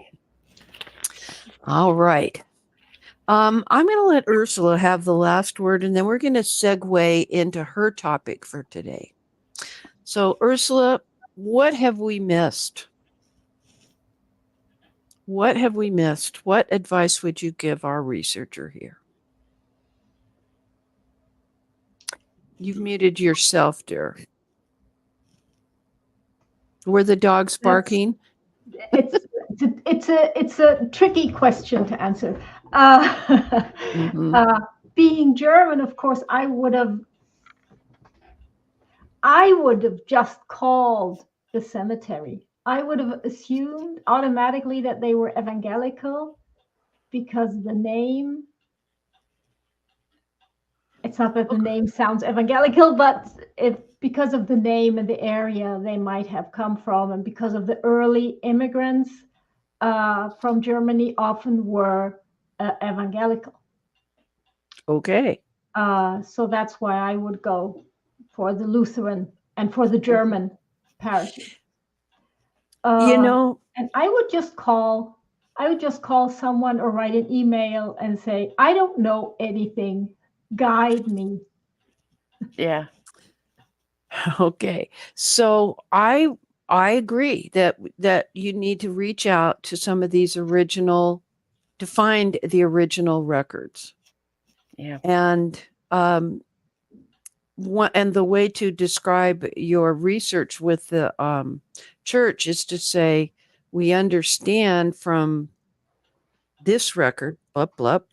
[SPEAKER 1] All right. I'm going to let Ursula have the last word, and then we're going to segue into her topic for today. So, Ursula, what have we missed? What have we missed? What advice would you give our researcher here? You've muted yourself, dear. Were the dogs
[SPEAKER 2] That's
[SPEAKER 1] barking?
[SPEAKER 2] it's a tricky question to answer. Uh,
[SPEAKER 1] Hmm.
[SPEAKER 2] being German, of course, I would have just called the cemetery. I would have assumed automatically that they were evangelical because the name, it's not that the name sounds evangelical, but if because of the name and the area they might have come from, and because of the early immigrants from Germany often were evangelical.
[SPEAKER 1] Okay.
[SPEAKER 2] So that's why I would go for the Lutheran and for the German parishes.
[SPEAKER 1] You know,
[SPEAKER 2] And I would just call someone or write an email and say, I don't know anything, guide me.
[SPEAKER 5] Yeah.
[SPEAKER 1] okay. So I agree that you need to reach out to some of these to find the original records.
[SPEAKER 5] Yeah.
[SPEAKER 1] And the way to describe your research with the church is to say, we understand from this record, blup blup,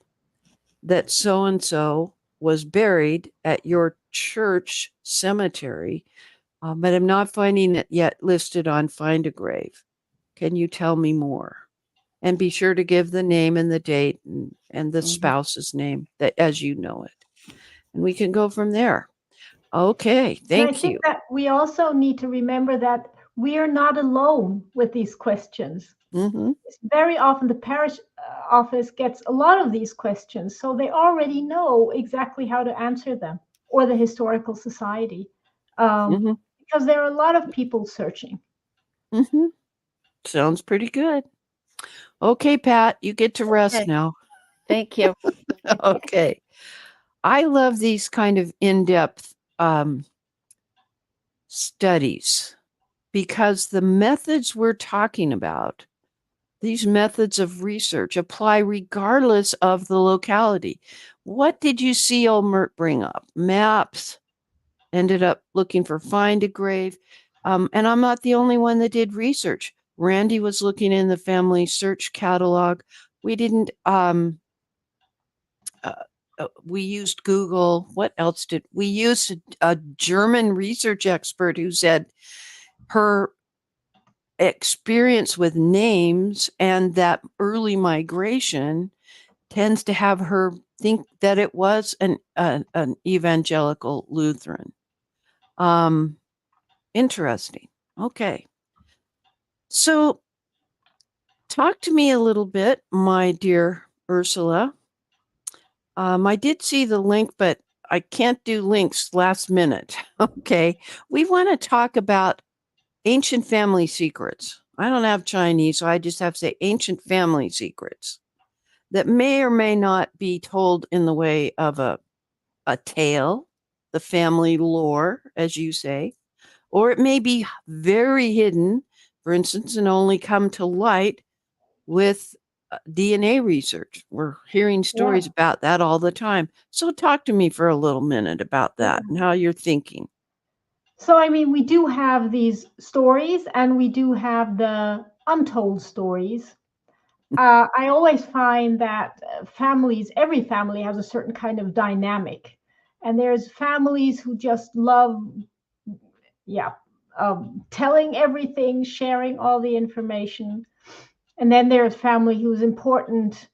[SPEAKER 1] that so and so was buried at your church cemetery, but I'm not finding it yet listed on Find a Grave. Can you tell me more? And be sure to give the name and the date and the spouse's name that as you know it. And we can go from there. Okay,
[SPEAKER 2] And I
[SPEAKER 1] thank
[SPEAKER 2] think
[SPEAKER 1] you.
[SPEAKER 2] that we also need to remember that we are not alone with these questions.
[SPEAKER 1] Hmm.
[SPEAKER 2] Very often the parish office gets a lot of these questions, so they already know exactly how to answer them, or the historical society,
[SPEAKER 1] Hmm.
[SPEAKER 2] because there are a lot of people searching.
[SPEAKER 1] Hmm. Sounds pretty good. Okay, Pat, you get to rest
[SPEAKER 5] Okay.
[SPEAKER 1] now.
[SPEAKER 5] Thank you.
[SPEAKER 1] Okay. I love these kind of in-depth studies because the methods we're talking about, these methods of research apply regardless of the locality. What did you see old Myrt bring up? Maps, ended up looking for Find a Grave. And I'm not the only one that did research. Randy was looking in the family search catalog. We didn't, uh, we used Google. What else did we use? A German research expert who said her experience with names and that early migration tends to have her think that it was an evangelical Lutheran. Interesting. Okay. So, talk to me a little bit, my dear Ursula. I did see the link, but I can't do links last minute. Okay. We want to talk about ancient family secrets. I don't have Chinese, so I just have to say ancient family secrets that may or may not be told in the way of a tale, the family lore, as you say, or it may be very hidden, for instance, and only come to light with DNA research. We're hearing
[SPEAKER 2] Yeah.
[SPEAKER 1] stories about that all the time. So, talk to me for a little minute about that and how you're thinking.
[SPEAKER 2] So, I mean, we do have these stories and we do have the untold stories. I always find that every family has a certain kind of dynamic. And there's families who just love, yeah, telling everything, sharing all the information. And then there's family who's important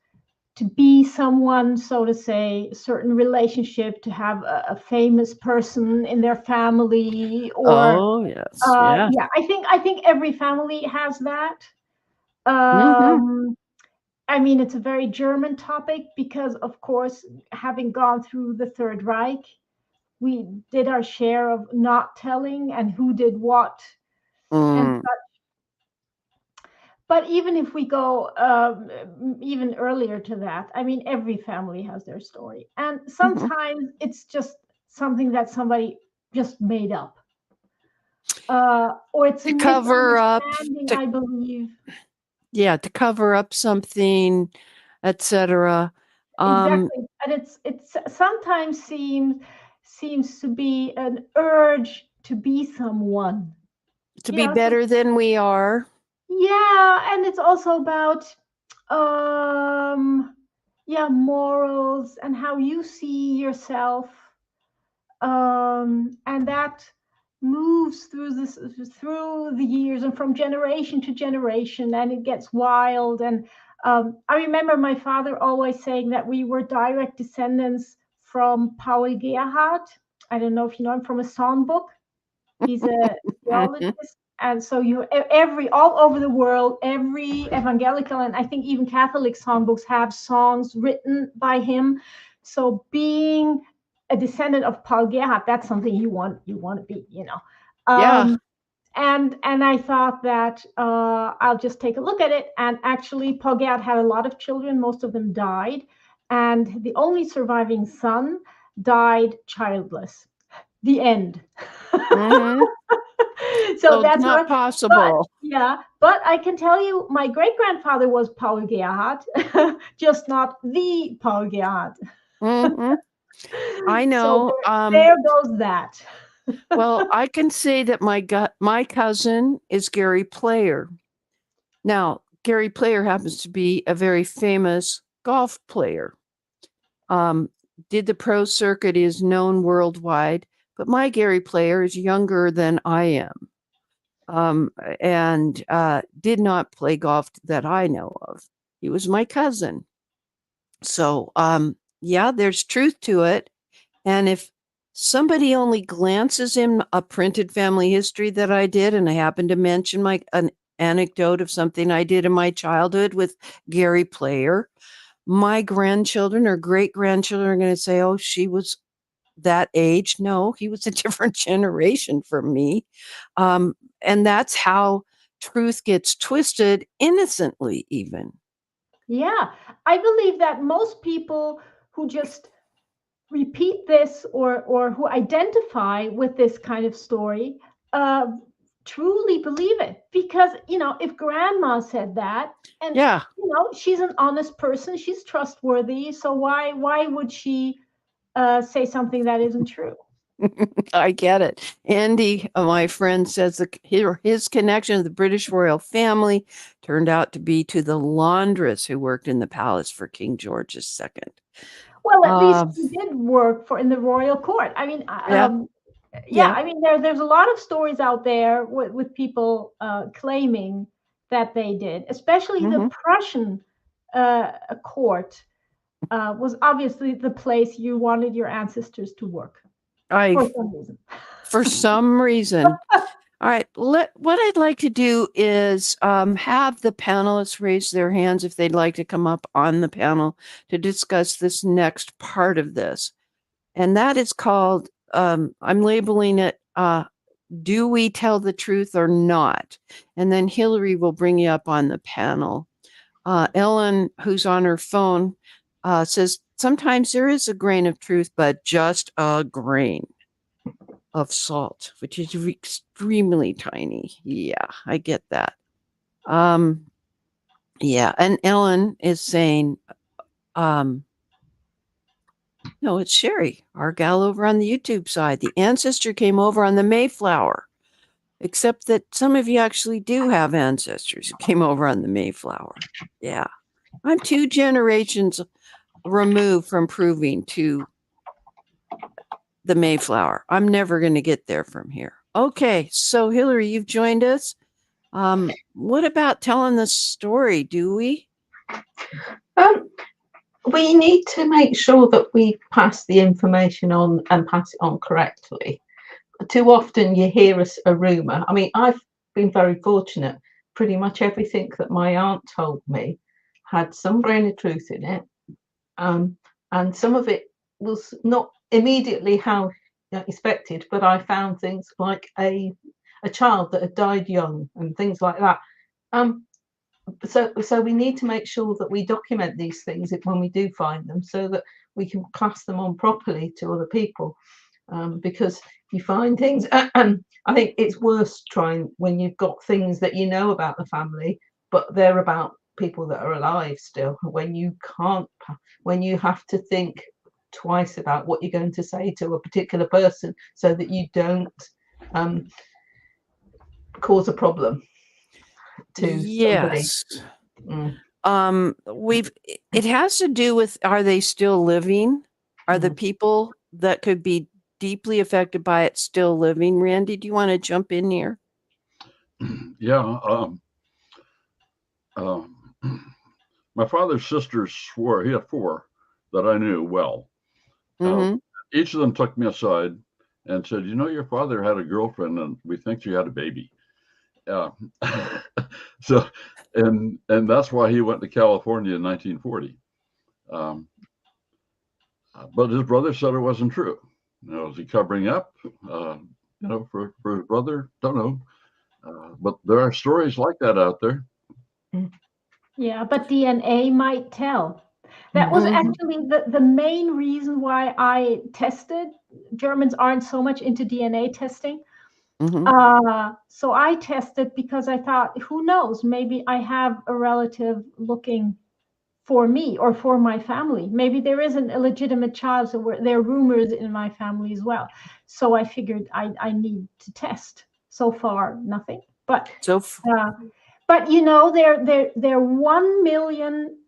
[SPEAKER 2] to be someone, so to say, a certain relationship, to have a famous person in their family, or
[SPEAKER 1] Oh, yes. Yeah.
[SPEAKER 2] yeah, I think every family has that.
[SPEAKER 1] Hmm.
[SPEAKER 2] I mean, it's a very German topic because, of course, having gone through the Third Reich, we did our share of not telling and who did what and
[SPEAKER 1] Mm.
[SPEAKER 2] such. But even if we go even earlier to that, I mean, every family has their story, and
[SPEAKER 1] Mhm.
[SPEAKER 2] sometimes it's just something that somebody just made up, or it's a
[SPEAKER 1] To cover up,
[SPEAKER 2] misunderstanding,
[SPEAKER 1] to,
[SPEAKER 2] I believe.
[SPEAKER 1] yeah, to cover up something, etc. Um,
[SPEAKER 2] Exactly, and it's sometimes seems to be an urge to be someone.
[SPEAKER 1] To
[SPEAKER 2] you
[SPEAKER 1] be
[SPEAKER 2] know,
[SPEAKER 1] better than we are.
[SPEAKER 2] yeah, and it's also about um yeah, morals and how you see yourself, and that moves through the years and from generation to generation, and it gets wild. And I remember my father always saying that we were direct descendants from Paul Gerhardt. I don't know if you know him, from a songbook. He's a theologist. And so every all over the world, every evangelical and I think even Catholic songbooks have songs written by him. So being a descendant of Paul Gerhardt, that's something you want to be, you know.
[SPEAKER 1] Yeah.
[SPEAKER 2] And I thought that I'll just take a look at it. And actually, Paul Gerhardt had a lot of children. Most of them died, and the only surviving son died childless. The end.
[SPEAKER 1] Mhm.
[SPEAKER 2] So
[SPEAKER 1] So it's
[SPEAKER 2] that's
[SPEAKER 1] not
[SPEAKER 2] what. But
[SPEAKER 1] possible.
[SPEAKER 2] yeah, but I can tell you, my great grandfather was Paul Gerhardt, just not the Paul Gerhardt.
[SPEAKER 1] Mhm. I
[SPEAKER 2] So
[SPEAKER 1] know.
[SPEAKER 2] there goes that.
[SPEAKER 1] Well, I can say that my cousin is Gary Player. Now, Gary Player happens to be a very famous golf player. Um, did the pro circuit, is known worldwide, but my Gary Player is younger than I am, and did not play golf that I know of. He was my cousin. So, yeah, there's truth to it. And if somebody only glances in a printed family history that I did, and I happen to mention an anecdote of something I did in my childhood with Gary Player, my grandchildren or great grandchildren are going to say, "Oh, she was that age." No, he was a different generation from me, and that's how truth gets twisted innocently, even.
[SPEAKER 2] Yeah, I believe that most people who just repeat this or who identify with this kind of story uh, truly believe it, because if grandma said that, and
[SPEAKER 1] Yeah.
[SPEAKER 2] she's an honest person, she's trustworthy, so why would she say something that isn't true?
[SPEAKER 1] I get it. Andy, my friend, says that his connection to the British royal family turned out to be to the laundress who worked in the palace for King George II.
[SPEAKER 2] Well, at least
[SPEAKER 1] Um,
[SPEAKER 2] he did work in the royal court. I mean,
[SPEAKER 1] yeah,
[SPEAKER 2] yeah,
[SPEAKER 1] yeah.
[SPEAKER 2] I mean, there's a lot of stories out there with people claiming that they did, especially the
[SPEAKER 1] Hmm.
[SPEAKER 2] Prussian court was obviously the place you wanted your ancestors to work
[SPEAKER 1] I,
[SPEAKER 2] for some reason.
[SPEAKER 1] for some reason. All right. What I'd like to do is have the panelists raise their hands if they'd like to come up on the panel to discuss this next part of this. And that is called, I'm labeling it, do we tell the truth or not? And then Hillary will bring you up on the panel. Ellen, who's on her phone, says sometimes there is a grain of truth, but just a grain of salt, which is extremely tiny. Yeah, I get that. Um, yeah, and Ellen is saying, um, no, it's Sherry, our gal over on the YouTube side. The ancestor came over on the Mayflower, except that some of you actually do have ancestors who came over on the Mayflower. Yeah, I'm 2 generations removed from proving to the Mayflower. I'm never going to get there from here. Okay, so Hillary, you've joined us. What about telling the story? Do we?
[SPEAKER 4] Um, we need to make sure that we pass the information on and pass it on correctly. Too often you hear a rumour. I mean, I've been very fortunate. Pretty much everything that my aunt told me had some grain of truth in it. And some of it was not immediately how expected, but I found things like a child that had died young and things like that. So we need to make sure that we document these things when we do find them, so that we can pass them on properly to other people. Because you find things, and I think it's worse trying when you've got things that you know about the family, but they're about people that are alive still. When you can't, when you have to think twice about what you're going to say to a particular person, so that you don't cause a problem to somebody.
[SPEAKER 1] Yes.
[SPEAKER 4] Mm.
[SPEAKER 1] It has to do with, are they still living? Are the people that could be deeply affected by it still living? Randy, do you want to jump in here?
[SPEAKER 6] Yeah. My father's sisters swore, he had 4 that I knew well.
[SPEAKER 1] Mm-hmm.
[SPEAKER 6] Each of them took me aside and said, "You know, your father had a girlfriend, and we think she had a baby." So, and that's why he went to California in 1940. But his brother said it wasn't true. You know, is he covering up? You know, for his brother? Don't know. But there are stories like that out there.
[SPEAKER 2] Yeah, but DNA might tell. That was
[SPEAKER 1] Mhm.
[SPEAKER 2] actually the main reason why I tested. Germans aren't so much into DNA testing.
[SPEAKER 1] Mhm.
[SPEAKER 2] So I tested because I thought, who knows, maybe I have a relative looking for me or for my family. Maybe there is an illegitimate child, so there are rumors in my family as well. So I figured I need to test. So far, nothing. But
[SPEAKER 1] So
[SPEAKER 2] you know, there are 1 million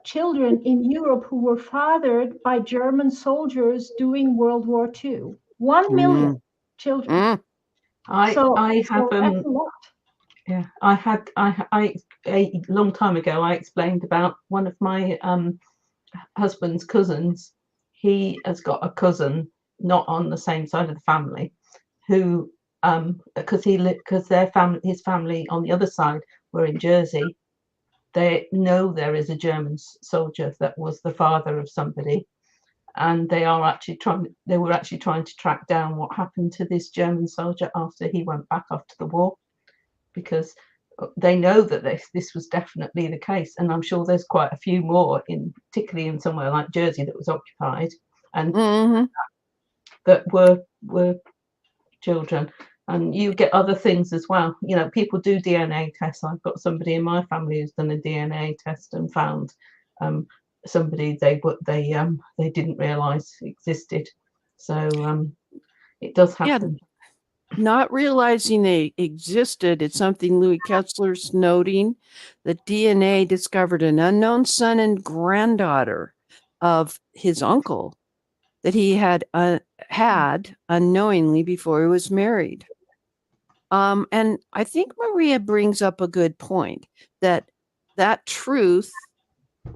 [SPEAKER 2] children in Europe who were fathered by German soldiers during World War II. 1 million children.
[SPEAKER 1] Mm.
[SPEAKER 4] I have
[SPEAKER 2] that's a lot.
[SPEAKER 4] yeah, I a long time ago I explained about one of my husband's cousins. He has got a cousin not on the same side of the family who because his family on the other side were in Jersey. They know there is a German soldier that was the father of somebody, and they were actually trying to track down what happened to this German soldier after he went back after the war, because they know that this was definitely the case. And I'm sure there's quite a few more, particularly in somewhere like Jersey that was occupied and that were children. And you get other things as well. You know, people do DNA tests. I've got somebody in my family who's done a DNA test and found somebody they didn't realize existed. So it does happen.
[SPEAKER 1] Not realizing they existed, it's something Louis Kessler's noting. The DNA discovered an unknown son and granddaughter of his uncle that he had unknowingly before he was married. And I think Maria brings up a good point that truth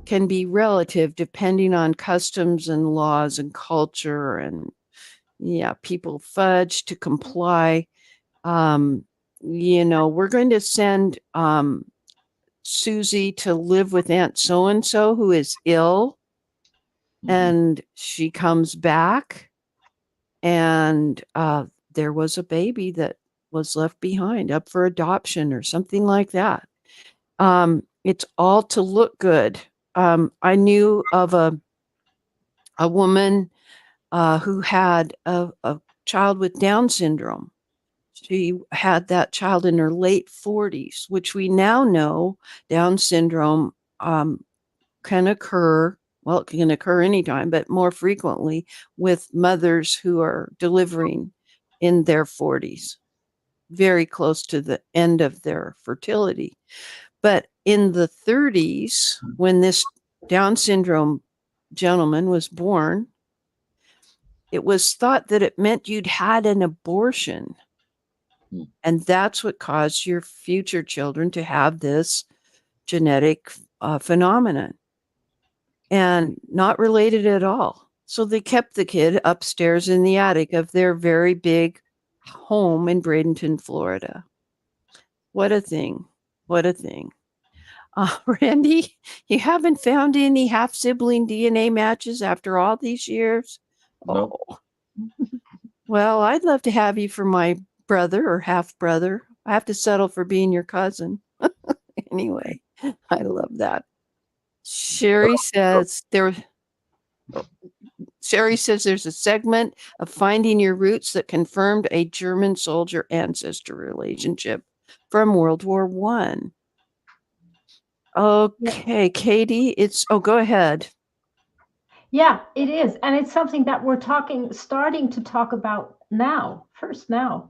[SPEAKER 1] can be relative depending on customs and laws and culture, and people fudge to comply. We're going to send Susie to live with Aunt so-and-so who is ill, and she comes back, and there was a baby that was left behind up for adoption or something like that. It's all to look good. I knew of a woman who had a child with Down syndrome. She had that child in her late 40s, which we now know Down syndrome can occur. Well, it can occur anytime, but more frequently with mothers who are delivering in their 40s, very close to the end of their fertility. But in the 30s, when this Down syndrome gentleman was born, it was thought that it meant you'd had an abortion. And that's what caused your future children to have this genetic phenomenon, and not related at all. So they kept the kid upstairs in the attic of their very big home in Bradenton, Florida. What a thing. What a thing. Randy, you haven't found any half-sibling DNA matches after all these years?
[SPEAKER 6] Nope.
[SPEAKER 1] Oh. Well, I'd love to have you for my brother or half-brother. I have to settle for being your cousin. Anyway, I love that. Sherry says there's a segment of Finding Your Roots that confirmed a German soldier ancestor relationship from World War One. Okay, Katie, go ahead.
[SPEAKER 2] Yeah, it is. And it's something that we're starting to talk about now.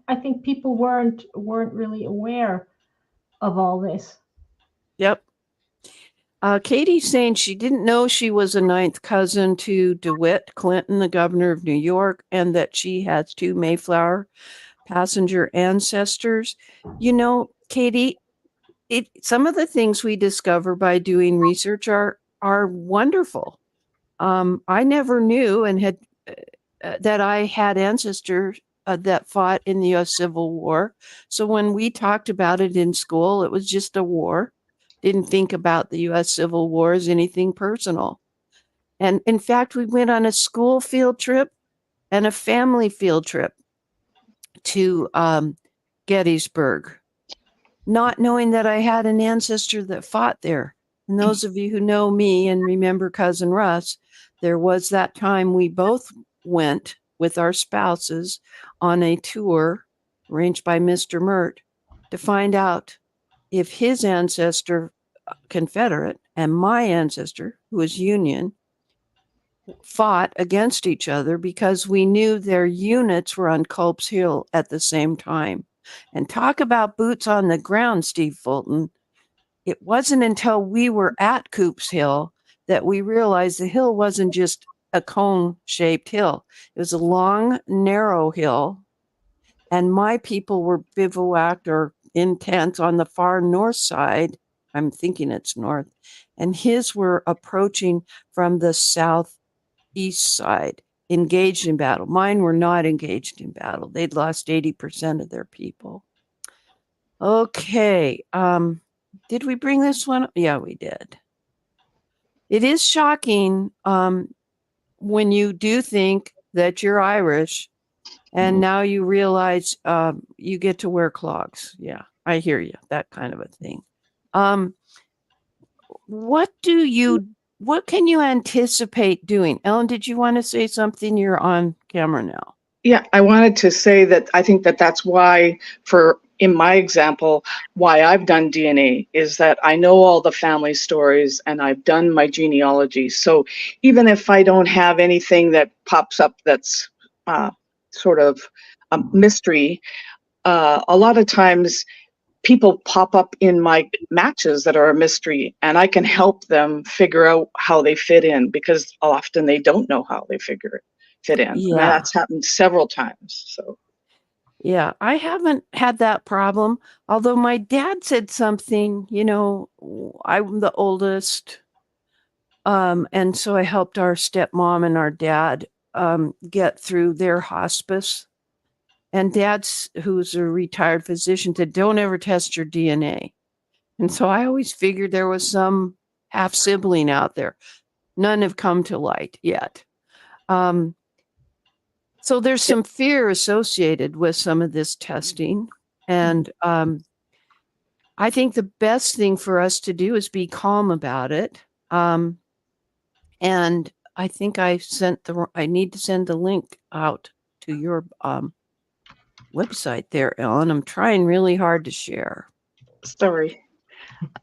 [SPEAKER 2] I think people weren't really aware of all this.
[SPEAKER 1] Yep. Katie's saying she didn't know she was a ninth cousin to DeWitt Clinton, the governor of New York, and that she has two Mayflower passenger ancestors. You know, Katie, some of the things we discover by doing research are wonderful. I never knew and had that I had ancestors that fought in the U.S. Civil War. So when we talked about it in school, it was just a war. Didn't think about the U.S. Civil War as anything personal. And in fact, we went on a school field trip and a family field trip to Gettysburg, not knowing that I had an ancestor that fought there. And those of you who know me and remember Cousin Russ, there was that time we both went with our spouses on a tour arranged by Mr. Myrt to find out if his ancestor, Confederate, and my ancestor, who was Union, fought against each other because we knew their units were on Culp's Hill at the same time. And talk about boots on the ground, Steve Fulton. It wasn't until we were at Coop's Hill that we realized the hill wasn't just a cone-shaped hill. It was a long, narrow hill, and my people were bivouacked or in tents on the far north side. I'm thinking it's north. And his were approaching from the southeast side, engaged in battle. Mine were not engaged in battle. They'd lost 80% of their people. Okay. Did we bring this one? Yeah, we did. It is shocking when you do think that you're Irish and now you realize you get to wear clogs. Yeah, I hear you. That kind of a thing. What can you anticipate doing? Ellen, did you want to say something? You're on camera now.
[SPEAKER 7] Yeah, I wanted to say that I think that that's why, in my example, why I've done DNA is that I know all the family stories and I've done my genealogy. So even if I don't have anything that pops up that's sort of a mystery, a lot of times people pop up in my matches that are a mystery, and I can help them figure out how they fit in, because often they don't know how they fit in.
[SPEAKER 1] Yeah.
[SPEAKER 7] And that's happened several times. So
[SPEAKER 1] yeah, I haven't had that problem. Although my dad said something, I'm the oldest. And so I helped our stepmom and our dad get through their hospice. And dad's, who's a retired physician, said, don't ever test your DNA. And so I always figured there was some half sibling out there. None have come to light yet. So there's some fear associated with some of this testing. And I think the best thing for us to do is be calm about it. And I think I need to send the link out to your website there, Ellen. I'm trying really hard to share.
[SPEAKER 7] sorry.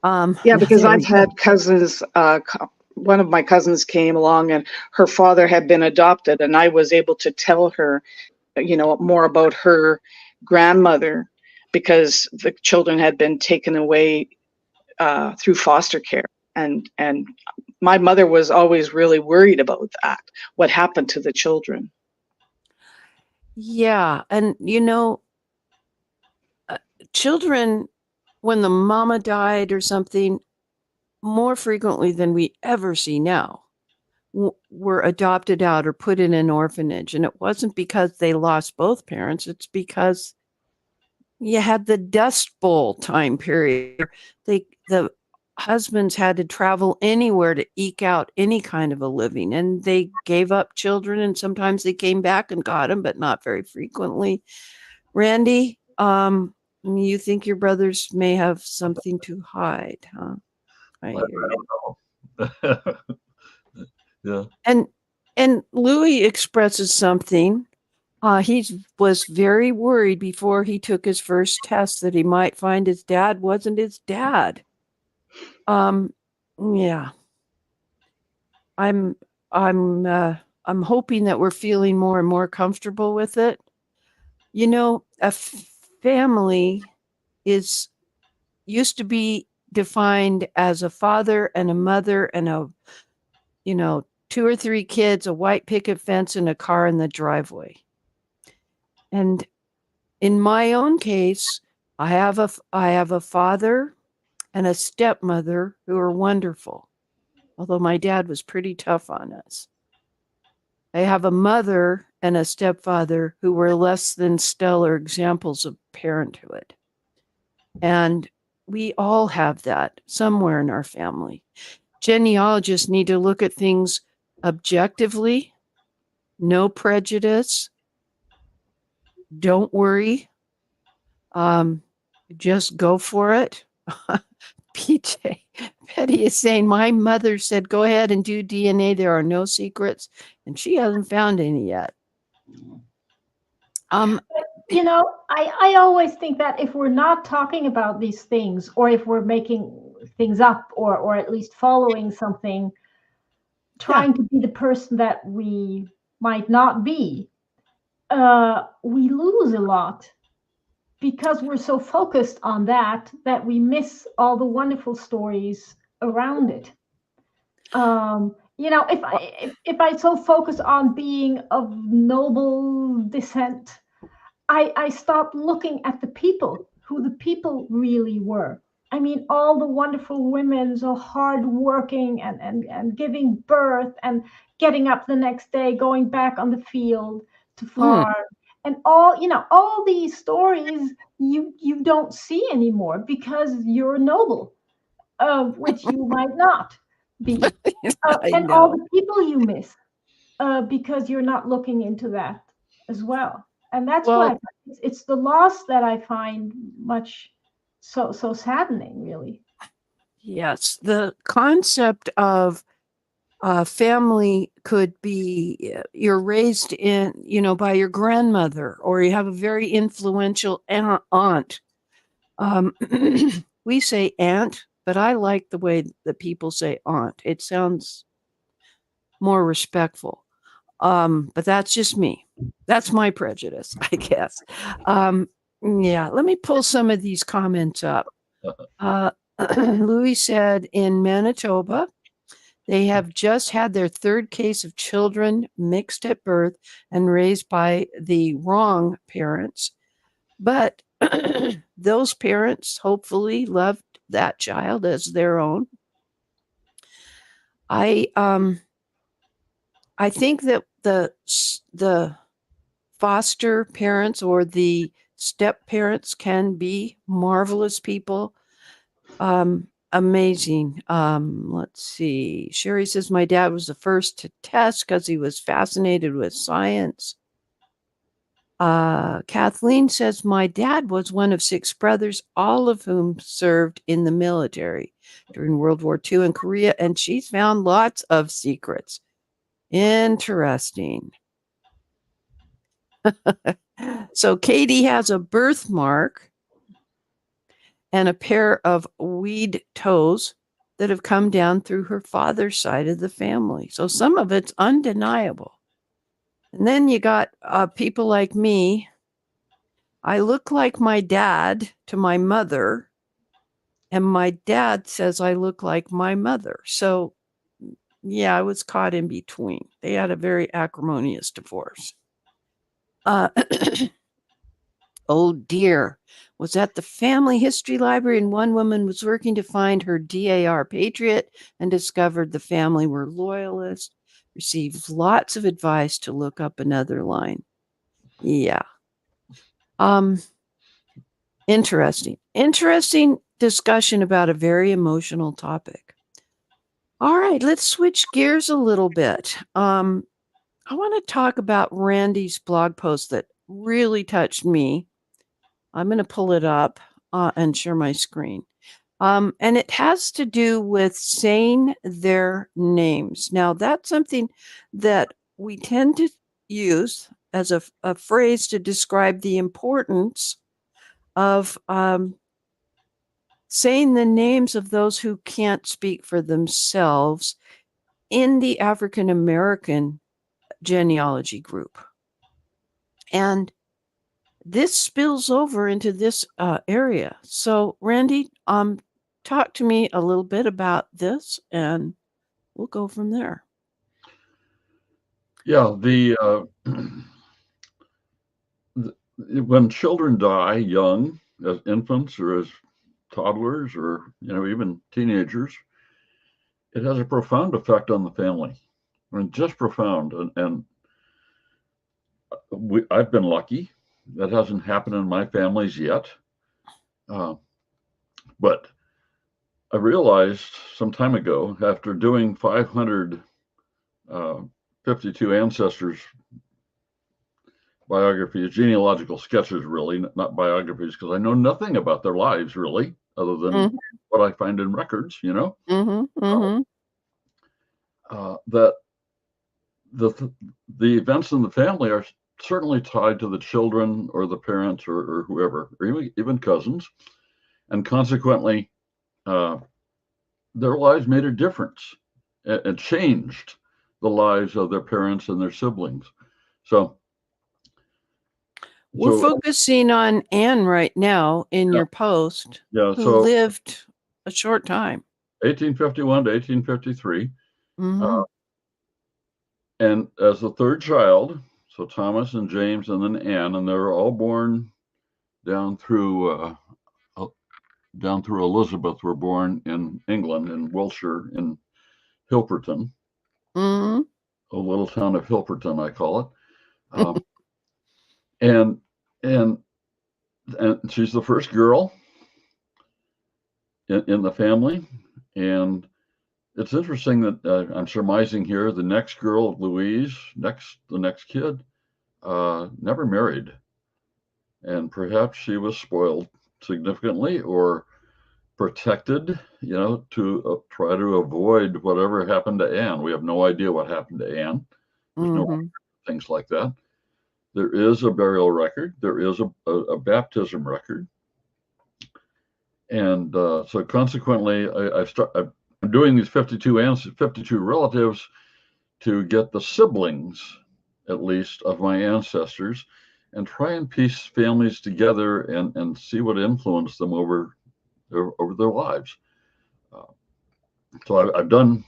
[SPEAKER 7] Yeah, because I've had cousins, one of my cousins came along and her father had been adopted, and I was able to tell her, more about her grandmother, because the children had been taken away through foster care. And my mother was always really worried about that, what happened to the children.
[SPEAKER 1] Yeah. And, children, when the mama died or something, more frequently than we ever see now, were adopted out or put in an orphanage. And it wasn't because they lost both parents. It's because you had the Dust Bowl time period. The husbands had to travel anywhere to eke out any kind of a living, and they gave up children, and sometimes they came back and got them, but not very frequently. Randy, you think your brothers may have something to hide, huh? I hear you.
[SPEAKER 6] Yeah.
[SPEAKER 1] And Louis expresses something. He was very worried before he took his first test that he might find his dad wasn't his dad. Yeah. I'm hoping that we're feeling more and more comfortable with it. You know, a family used to be defined as a father and a mother and a, you know, 2 or 3 kids, a white picket fence, and a car in the driveway. And in my own case, I have a father and a stepmother who are wonderful, although my dad was pretty tough on us. I have a mother and a stepfather who were less than stellar examples of parenthood. And we all have that somewhere in our family. Genealogists need to look at things objectively, no prejudice, don't worry, just go for it. PJ, Betty is saying, my mother said, go ahead and do DNA. There are no secrets. And she hasn't found any yet.
[SPEAKER 2] You know, I always think that if we're not talking about these things, or if we're making things up, or at least following something, trying to be the person that we might not be, we lose a lot, because we're so focused on that we miss all the wonderful stories around it. You know, if I so focus on being of noble descent, I stopped looking at the people, who the people really were. I mean, all the wonderful women, so hardworking and giving birth and getting up the next day, going back on the field to farm, and all, you know, all these stories you don't see anymore because you're noble, which you might not be,
[SPEAKER 1] I
[SPEAKER 2] and all
[SPEAKER 1] know.
[SPEAKER 2] the people you miss, because you're not looking into that as well. And that's
[SPEAKER 1] Well,
[SPEAKER 2] what it's the loss that I find much so saddening, really.
[SPEAKER 1] yes, the concept of family could be you're raised in, you know, by your grandmother, or you have a very influential aunt. We say aunt, but I like the way that people say aunt. It sounds more respectful. But that's just me. That's my prejudice, I guess. Yeah, let me pull some of these comments up. Louis said in Manitoba, they have just had their 3rd case of children mixed at birth and raised by the wrong parents. But those parents hopefully loved that child as their own. I think that the foster parents or the step parents can be marvelous people. Amazing. Let's see. Sherry says, my dad was the first to test because he was fascinated with science. Kathleen says, my dad was one of 6 brothers, all of whom served in the military during World War II in Korea, and she's found lots of secrets. Interesting. So Katie has a birthmark and a pair of weed toes that have come down through her father's side of the family. So some of it's undeniable. And then you got people like me. I look like my dad to my mother, and my dad says I look like my mother. So, yeah, I was caught in between. They had a very acrimonious divorce. Oh dear, was at the family history library, and one woman was working to find her DAR patriot and discovered the family were loyalists, received lots of advice to look up another line. Yeah. Interesting discussion about a very emotional topic. All right, let's switch gears a little bit. I want to talk about Randy's blog post that really touched me. I'm going to pull it up and share my screen. And it has to do with saying their names. Now, that's something that we tend to use as a phrase to describe the importance of saying the names of those who can't speak for themselves in the African American genealogy group. And this spills over into this area. So, Randy, talk to me a little bit about this, and we'll go from there.
[SPEAKER 6] Yeah, when children die young, as infants or as toddlers or even teenagers, it has a profound effect on the family. I mean, just profound. And I've been lucky. That hasn't happened in my families yet. But I realized some time ago, after doing 552 ancestors biographies, genealogical sketches, really, not biographies, because I know nothing about their lives, really, other than what I find in records, that the events in the family are certainly tied to the children or the parents or whoever, or even cousins. And consequently, their lives made a difference and changed the lives of their parents and their siblings. So
[SPEAKER 1] we're focusing on Anne right now in your post, who lived a short time.
[SPEAKER 6] 1851 to 1853. And as the third child, so Thomas and James and then Anne, and they were all born down through Elizabeth, were born in England, in Wiltshire, in Hilperton, a little town of Hilperton, I call it. And she's the first girl in the family. And it's interesting that I'm surmising here, the next girl, Louise, the next kid, never married. And perhaps she was spoiled significantly or protected, to try to avoid whatever happened to Anne. We have no idea what happened to Anne. There's no things like that. There is a burial record. There is a baptism record. And so consequently, I'm doing these 52 relatives to get the siblings, at least, of my ancestors, and try and piece families together and see what influenced them over their lives. So I've done,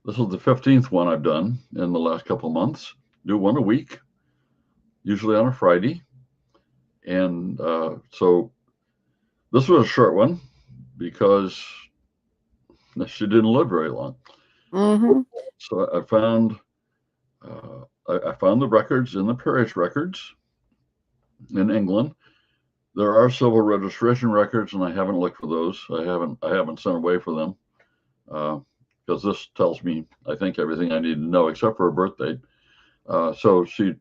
[SPEAKER 6] this is the 15th one I've done in the last couple of months. Do one a week, usually on a Friday. And so this was a short one because she didn't live very long. So I found the records in the parish records in England. There are civil registration records, and I haven't looked for those. I haven't sent away for them because this tells me, I think, everything I need to know except for her birth date. So she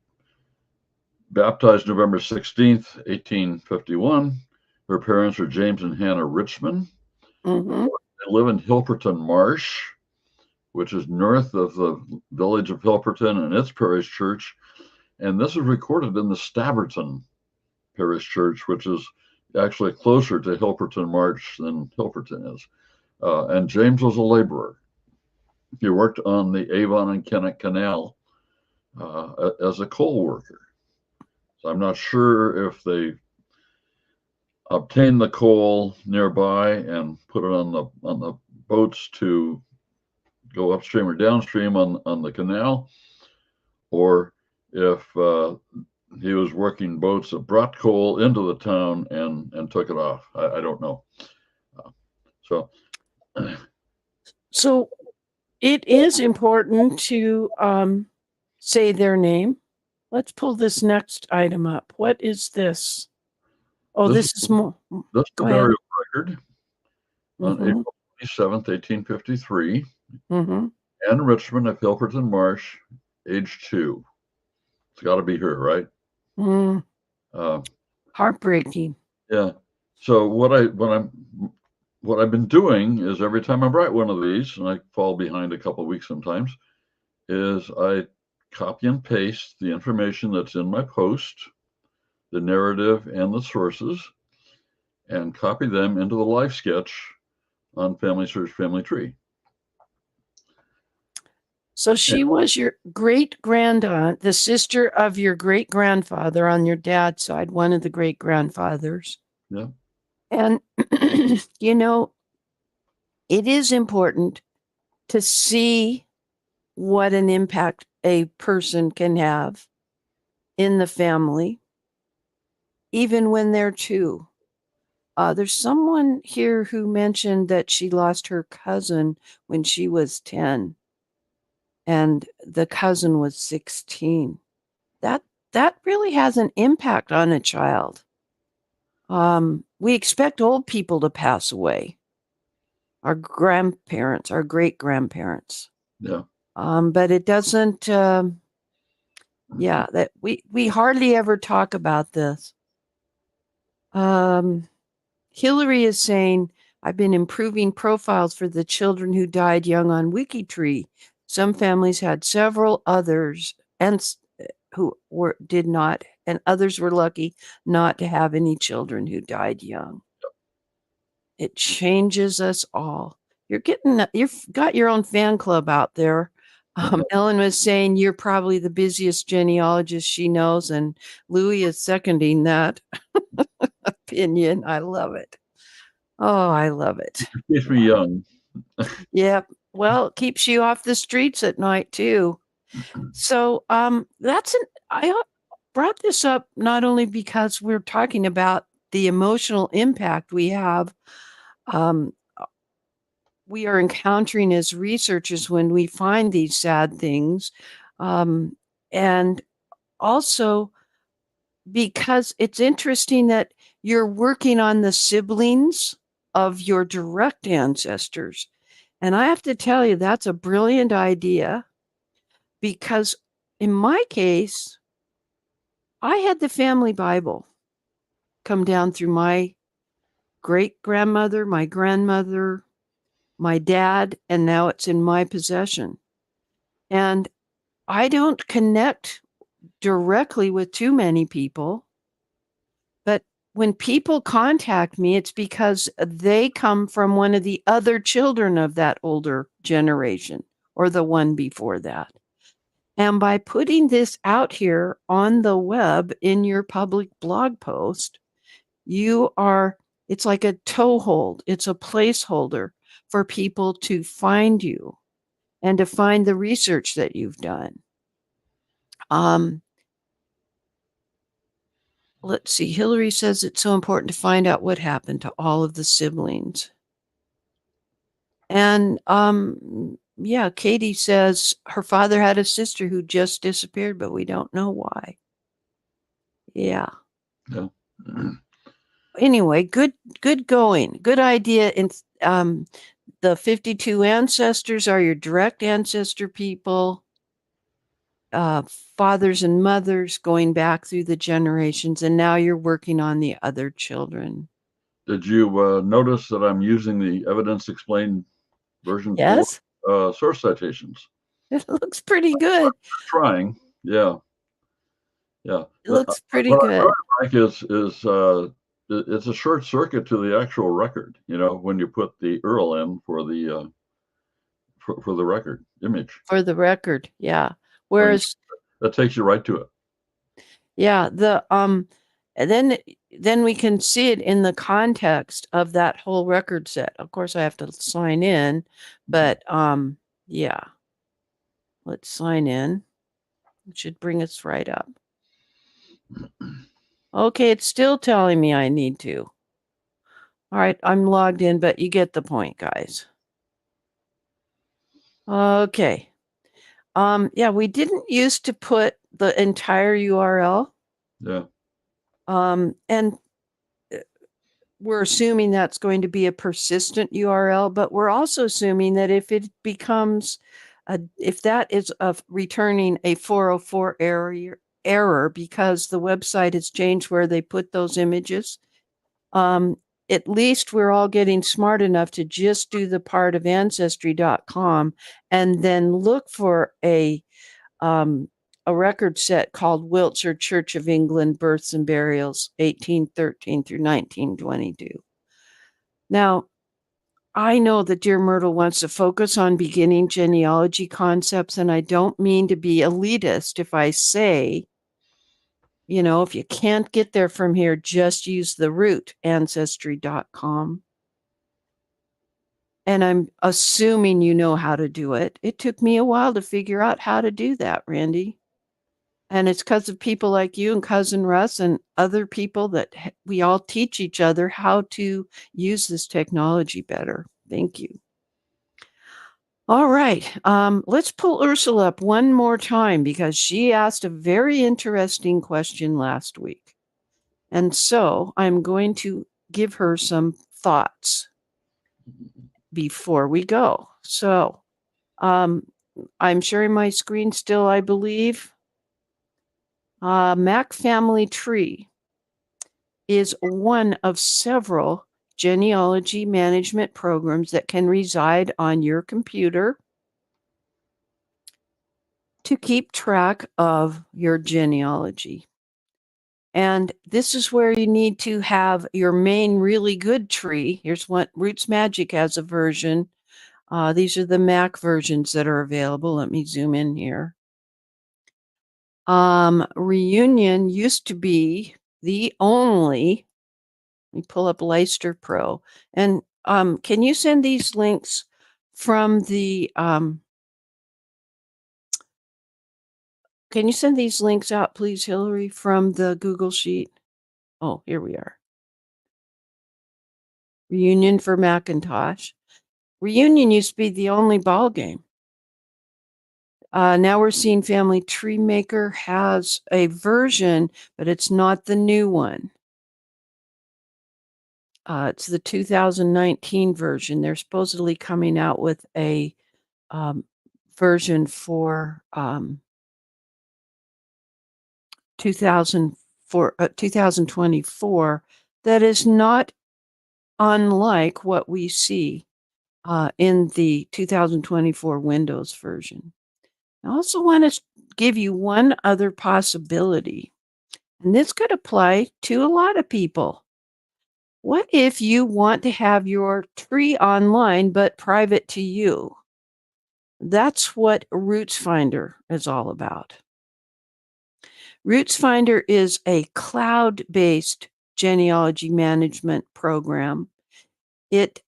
[SPEAKER 6] baptized November 16th, 1851. Her parents are James and Hannah Richmond. They live in Hilperton Marsh, which is north of the village of Hilperton and its parish church. And this is recorded in the Staverton Parish Church, which is actually closer to Hilperton Marsh than Hilperton is. And James was a laborer. He worked on the Avon and Kennet Canal as a coal worker. So I'm not sure if they obtained the coal nearby and put it on the boats to go upstream or downstream on the canal, or if he was working boats that brought coal into the town and took it off. I don't know.
[SPEAKER 1] So it is important to say their name. Let's pull this next item up. What is this? Oh, this is more.
[SPEAKER 6] This is the burial record on April 27th, 1853. Anne Richmond of Hilperton Marsh, age 2. It's got to be her, right?
[SPEAKER 1] Heartbreaking.
[SPEAKER 6] Yeah. So what I've been doing is every time I write one of these, and I fall behind a couple of weeks sometimes, is I copy and paste the information that's in my post, the narrative and the sources, and copy them into the life sketch on Family Search Family Tree.
[SPEAKER 1] So she was your great grandaunt, the sister of your great grandfather on your dad's side, one of the great grandfathers.
[SPEAKER 6] Yeah.
[SPEAKER 1] And, you know, it is important to see what an impact a person can have in the family, even when they're two. There's someone here who mentioned that she lost her cousin when she was 10 and the cousin was 16. That really has an impact on a child. We expect old people to pass away, our grandparents, our great grandparents.
[SPEAKER 6] Yeah.
[SPEAKER 1] But it doesn't, that we hardly ever talk about this. Hillary is saying, I've been improving profiles for the children who died young on WikiTree. Some families had several others and did not, and others were lucky not to have any children who died young. It changes us all. You've got your own fan club out there. Ellen was saying you're probably the busiest genealogist she knows, and Louis is seconding that opinion. I love it. Oh, I love it.
[SPEAKER 6] Keeps me young.
[SPEAKER 1] Yep. Well, it keeps you off the streets at night too. So I brought this up not only because we're talking about the emotional impact we have, we are encountering as researchers when we find these sad things, and also because it's interesting that you're working on the siblings of your direct ancestors. And I have to tell you, that's a brilliant idea because in my case, I had the family Bible come down through my great grandmother, my grandmother, my dad, and now it's in my possession. And I don't connect directly with too many people, but when people contact me, it's because they come from one of the other children of that older generation or the one before that. And by putting this out here on the web in your public blog post, it's like a toehold. It's a placeholder for people to find you and to find the research that you've done. Let's see. Hillary says it's so important to find out what happened to all of the siblings. And Katie says her father had a sister who just disappeared, but we don't know why. Yeah.
[SPEAKER 6] Yeah.
[SPEAKER 1] Anyway, good going. Good idea. And the 52 ancestors are your direct ancestor people, fathers and mothers going back through the generations, and now you're working on the other children.
[SPEAKER 6] Did you notice that I'm using the evidence explained version
[SPEAKER 1] Yes.
[SPEAKER 6] for source citations?
[SPEAKER 1] It looks pretty good.
[SPEAKER 6] Trying. Yeah. Yeah.
[SPEAKER 1] It looks pretty
[SPEAKER 6] what
[SPEAKER 1] good.
[SPEAKER 6] I really like it's a short circuit to the actual record, when you put the URL in for the for the record image.
[SPEAKER 1] For the record, yeah. Whereas
[SPEAKER 6] that takes you right to it.
[SPEAKER 1] Yeah, and then we can see it in the context of that whole record set. Of course, I have to sign in, but yeah. Let's sign in. It should bring us right up. Okay, it's still telling me I need to. All right, I'm logged in, but you get the point, guys. Okay. Yeah, we didn't used to put the entire URL.
[SPEAKER 6] Yeah.
[SPEAKER 1] And we're assuming that's going to be a persistent URL, but we're also assuming that if it becomes, if that is returning a 404 error because the website has changed where they put those images, at least we're all getting smart enough to just do the part of ancestry.com and then look for a record set called Wiltshire Church of England Births and Burials 1813 through 1922. Now, I know that Dear Myrtle wants to focus on beginning genealogy concepts, and I don't mean to be elitist if I say, if you can't get there from here, just use the root, ancestry.com. And I'm assuming you know how to do it. It took me a while to figure out how to do that, Randy. And it's because of people like you and Cousin Russ and other people that we all teach each other how to use this technology better. Thank you. All right. Let's pull Ursula up one more time because she asked a very interesting question last week. And so I'm going to give her some thoughts before we go. So I'm sharing my screen still, I believe. Mac Family Tree is one of several genealogy management programs that can reside on your computer to keep track of your genealogy. And this is where you need to have your main really good tree. Here's what Roots Magic has a version. These are the Mac versions that are available. Let me zoom in here. Reunion used to be the only. Let me pull up Leicester Pro. And can you send these links from the can you send these links out, please, Hillary, from the Google Sheet? Oh, here we are. Reunion for Macintosh. Reunion used to be the only ball game. Now we're seeing Family Tree Maker has a version, but it's not the new one. It's the 2019 version. They're supposedly coming out with a version for 2024 that is not unlike what we see in the 2024 Windows version. I also want to give you one other possibility, and this could apply to a lot of people. What if you want to have your tree online but private to you? That's what Roots Finder is all about. Roots Finder is a cloud-based genealogy management program. It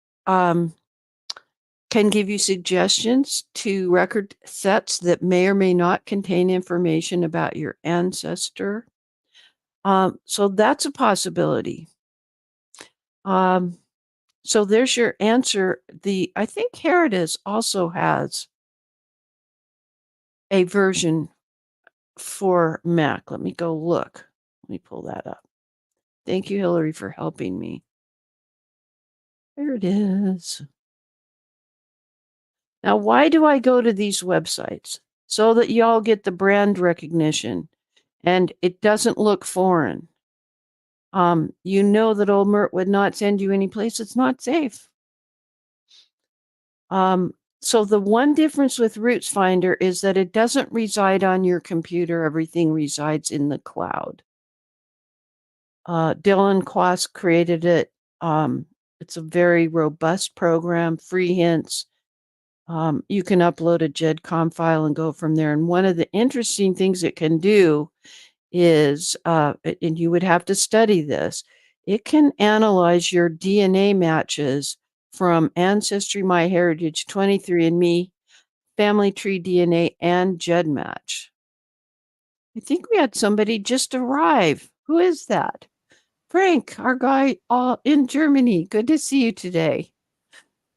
[SPEAKER 1] can give you suggestions to record sets that may or may not contain information about your ancestor. So that's a possibility. So there's your answer. I think Heritage also has a version for Mac. Let me go look. Let me pull that up. Thank you, Hillary, for helping me. There it is. Now, why do I go to these websites? So that y'all get the brand recognition and it doesn't look foreign. You know that old Myrt would not send you any place it's not safe. So the one difference with Roots Finder is that it doesn't reside on your computer. Everything resides in the cloud. Dylan Quast created it. It's a very robust program, free hints. You can upload a GEDCOM file and go from there. And one of the interesting things it can do is, and you would have to study this, it can analyze your DNA matches from Ancestry, MyHeritage, 23andMe, Family Tree DNA, and GEDmatch. I think we had somebody just arrive. Who is that? Frank, our guy in Germany. Good to see you today.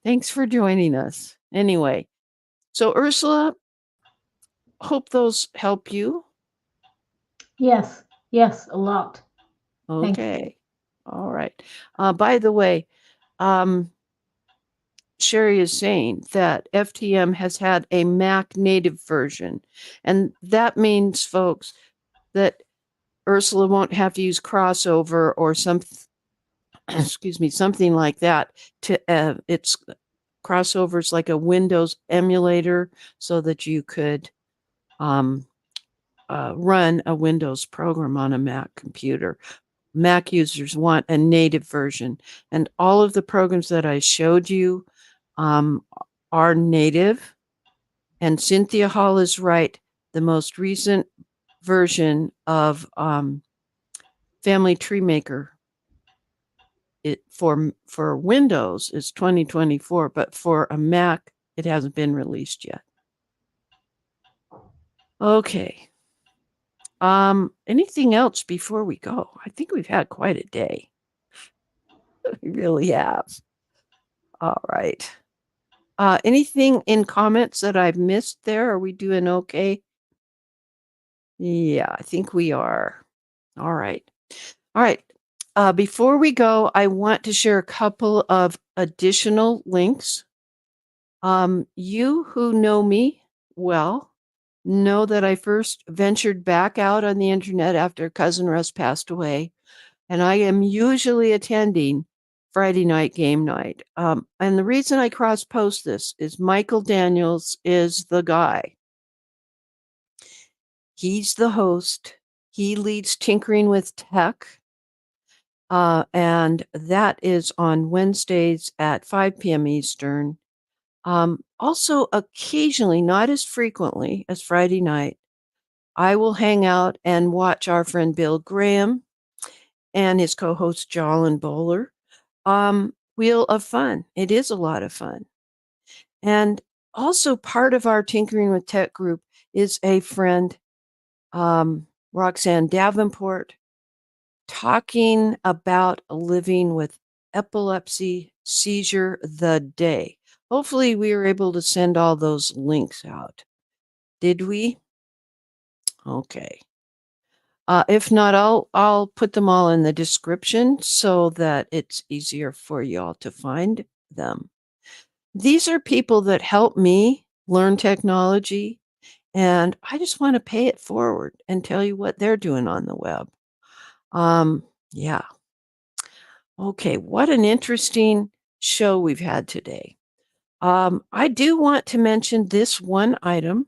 [SPEAKER 1] Thanks for joining us. Anyway, so Ursula, hope those help you.
[SPEAKER 2] Yes, a lot.
[SPEAKER 1] Okay. All right. By the way, Sherry is saying that FTM has had a Mac native version. And that means, folks, that Ursula won't have to use crossover or something like that. It's crossovers like a Windows emulator so that you could run a Windows program on a Mac computer. Mac users want a native version. And all of the programs that I showed you are native. And Cynthia Hall is right. The most recent version of Family Tree Maker for Windows is 2024, but for a Mac, it hasn't been released yet. Okay. Anything else before we go? I think we've had quite a day. We really have. All right. Anything in comments that I've missed there? Are we doing okay? Yeah, I think we are. All right. All right. Before we go, I want to share a couple of additional links. You who know me well know that I first ventured back out on the internet after Cousin Russ passed away, and I am usually attending Friday night game night. And the reason I cross-post this is Michael Daniels is the guy. He's the host. He leads Tinkering with Tech. And that is on Wednesdays at 5 p.m. Eastern. Also, occasionally, not as frequently as Friday night, I will hang out and watch our friend Bill Graham and his co-host Jolyn Bowler. Wheel of Fun. It is a lot of fun. And also part of our Tinkering with Tech group is a friend, Roxanne Davenport, talking about living with epilepsy seizure the day. Hopefully we were able to send all those links out. Did we? Okay. If not, I'll put them all in the description so that it's easier for y'all to find them. These are people that help me learn technology, and I just want to pay it forward and tell you what they're doing on the web. Yeah. Okay, what an interesting show we've had today. I do want to mention this one item.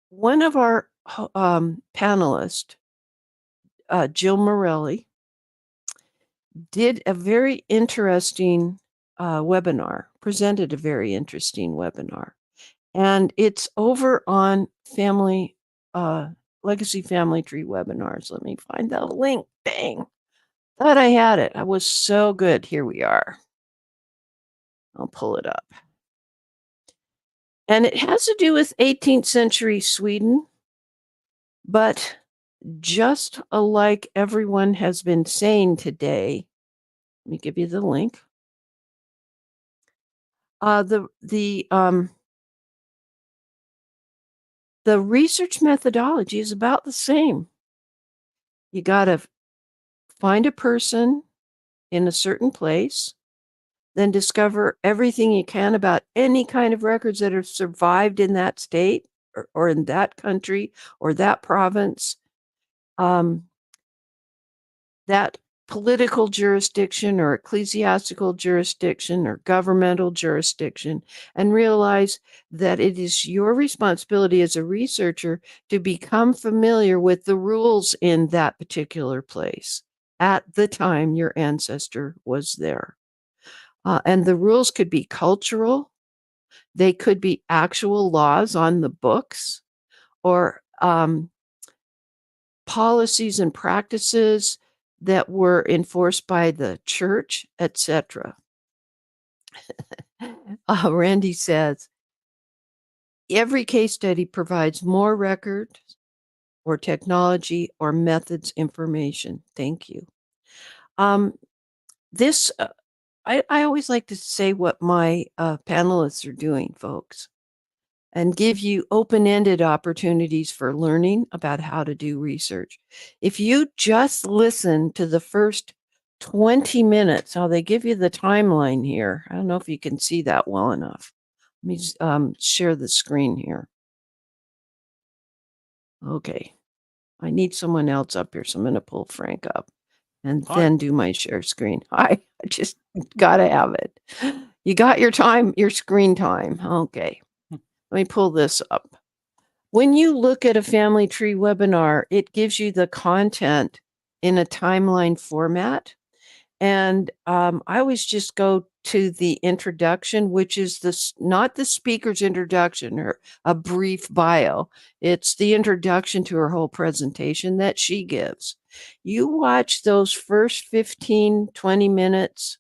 [SPEAKER 1] One of our panelists, Jill Morelli, did a very interesting webinar, presented a very interesting webinar. And it's over on Legacy Family Tree webinars. Let me find the link. Dang. Thought I had it. I was so good. Here we are. I'll pull it up. And it has to do with 18th century Sweden, but just like everyone has been saying today, let me give you the link. The research methodology is about the same. You got to find a person in a certain place, then discover everything you can about any kind of records that have survived in that state or in that country or that province, that political jurisdiction or ecclesiastical jurisdiction or governmental jurisdiction, and realize that it is your responsibility as a researcher to become familiar with the rules in that particular place at the time your ancestor was there. And the rules could be cultural, they could be actual laws on the books, or policies and practices that were enforced by the church, etc. Randy says, every case study provides more records or technology or methods information. Thank you. This I always like to say what my panelists are doing, folks, and give you open-ended opportunities for learning about how to do research. If you just listen to the first 20 minutes, how they give you the timeline here. I don't know if you can see that well enough. Let me just, share the screen here. Okay. I need someone else up here, so I'm going to pull Frank up and then do my share screen. I just got to have it. You got your time, your screen time. Okay. Let me pull this up. When you look at a family tree webinar, it gives you the content in a timeline format. And I always just go to the introduction, which is not the speaker's introduction or a brief bio. It's the introduction to her whole presentation that she gives. You watch those first 15, 20 minutes.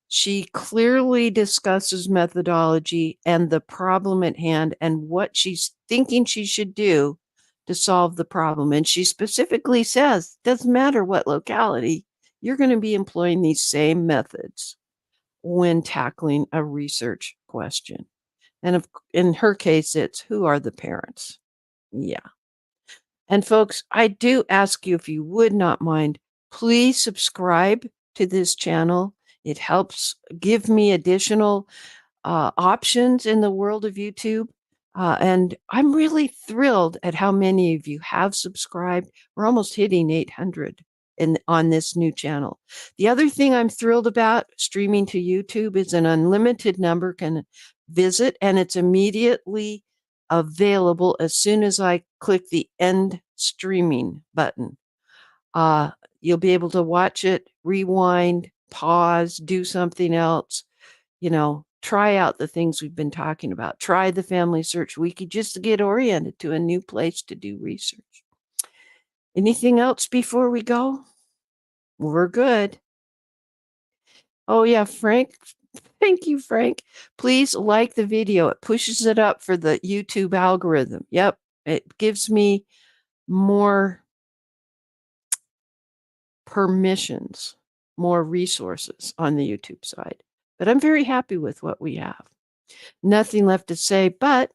[SPEAKER 1] She clearly discusses methodology and the problem at hand and what she's thinking she should do to solve the problem. And she specifically says, doesn't matter what locality, you're going to be employing these same methods when tackling a research question. And in her case, it's who are the parents? Yeah. And folks, I do ask you if you would not mind, please subscribe to this channel. It helps give me additional options in the world of YouTube. And I'm really thrilled at how many of you have subscribed. We're almost hitting 800 on this new channel. The other thing I'm thrilled about streaming to YouTube is an unlimited number can visit, and it's immediately available as soon as I click the end streaming button. You'll be able to watch it, rewind, pause, do something else, try out the things we've been talking about. Try the Family Search Wiki just to get oriented to a new place to do research. Anything else before we go? We're good. Oh, yeah, Frank. Thank you, Frank. Please like the video. It pushes it up for the YouTube algorithm. Yep, it gives me more permissions, more resources on the YouTube side. But I'm very happy with what we have. Nothing left to say, but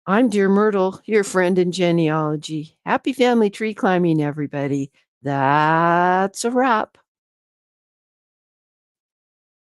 [SPEAKER 1] I'm Dear Myrtle, your friend in genealogy. Happy family tree climbing, everybody. That's a wrap.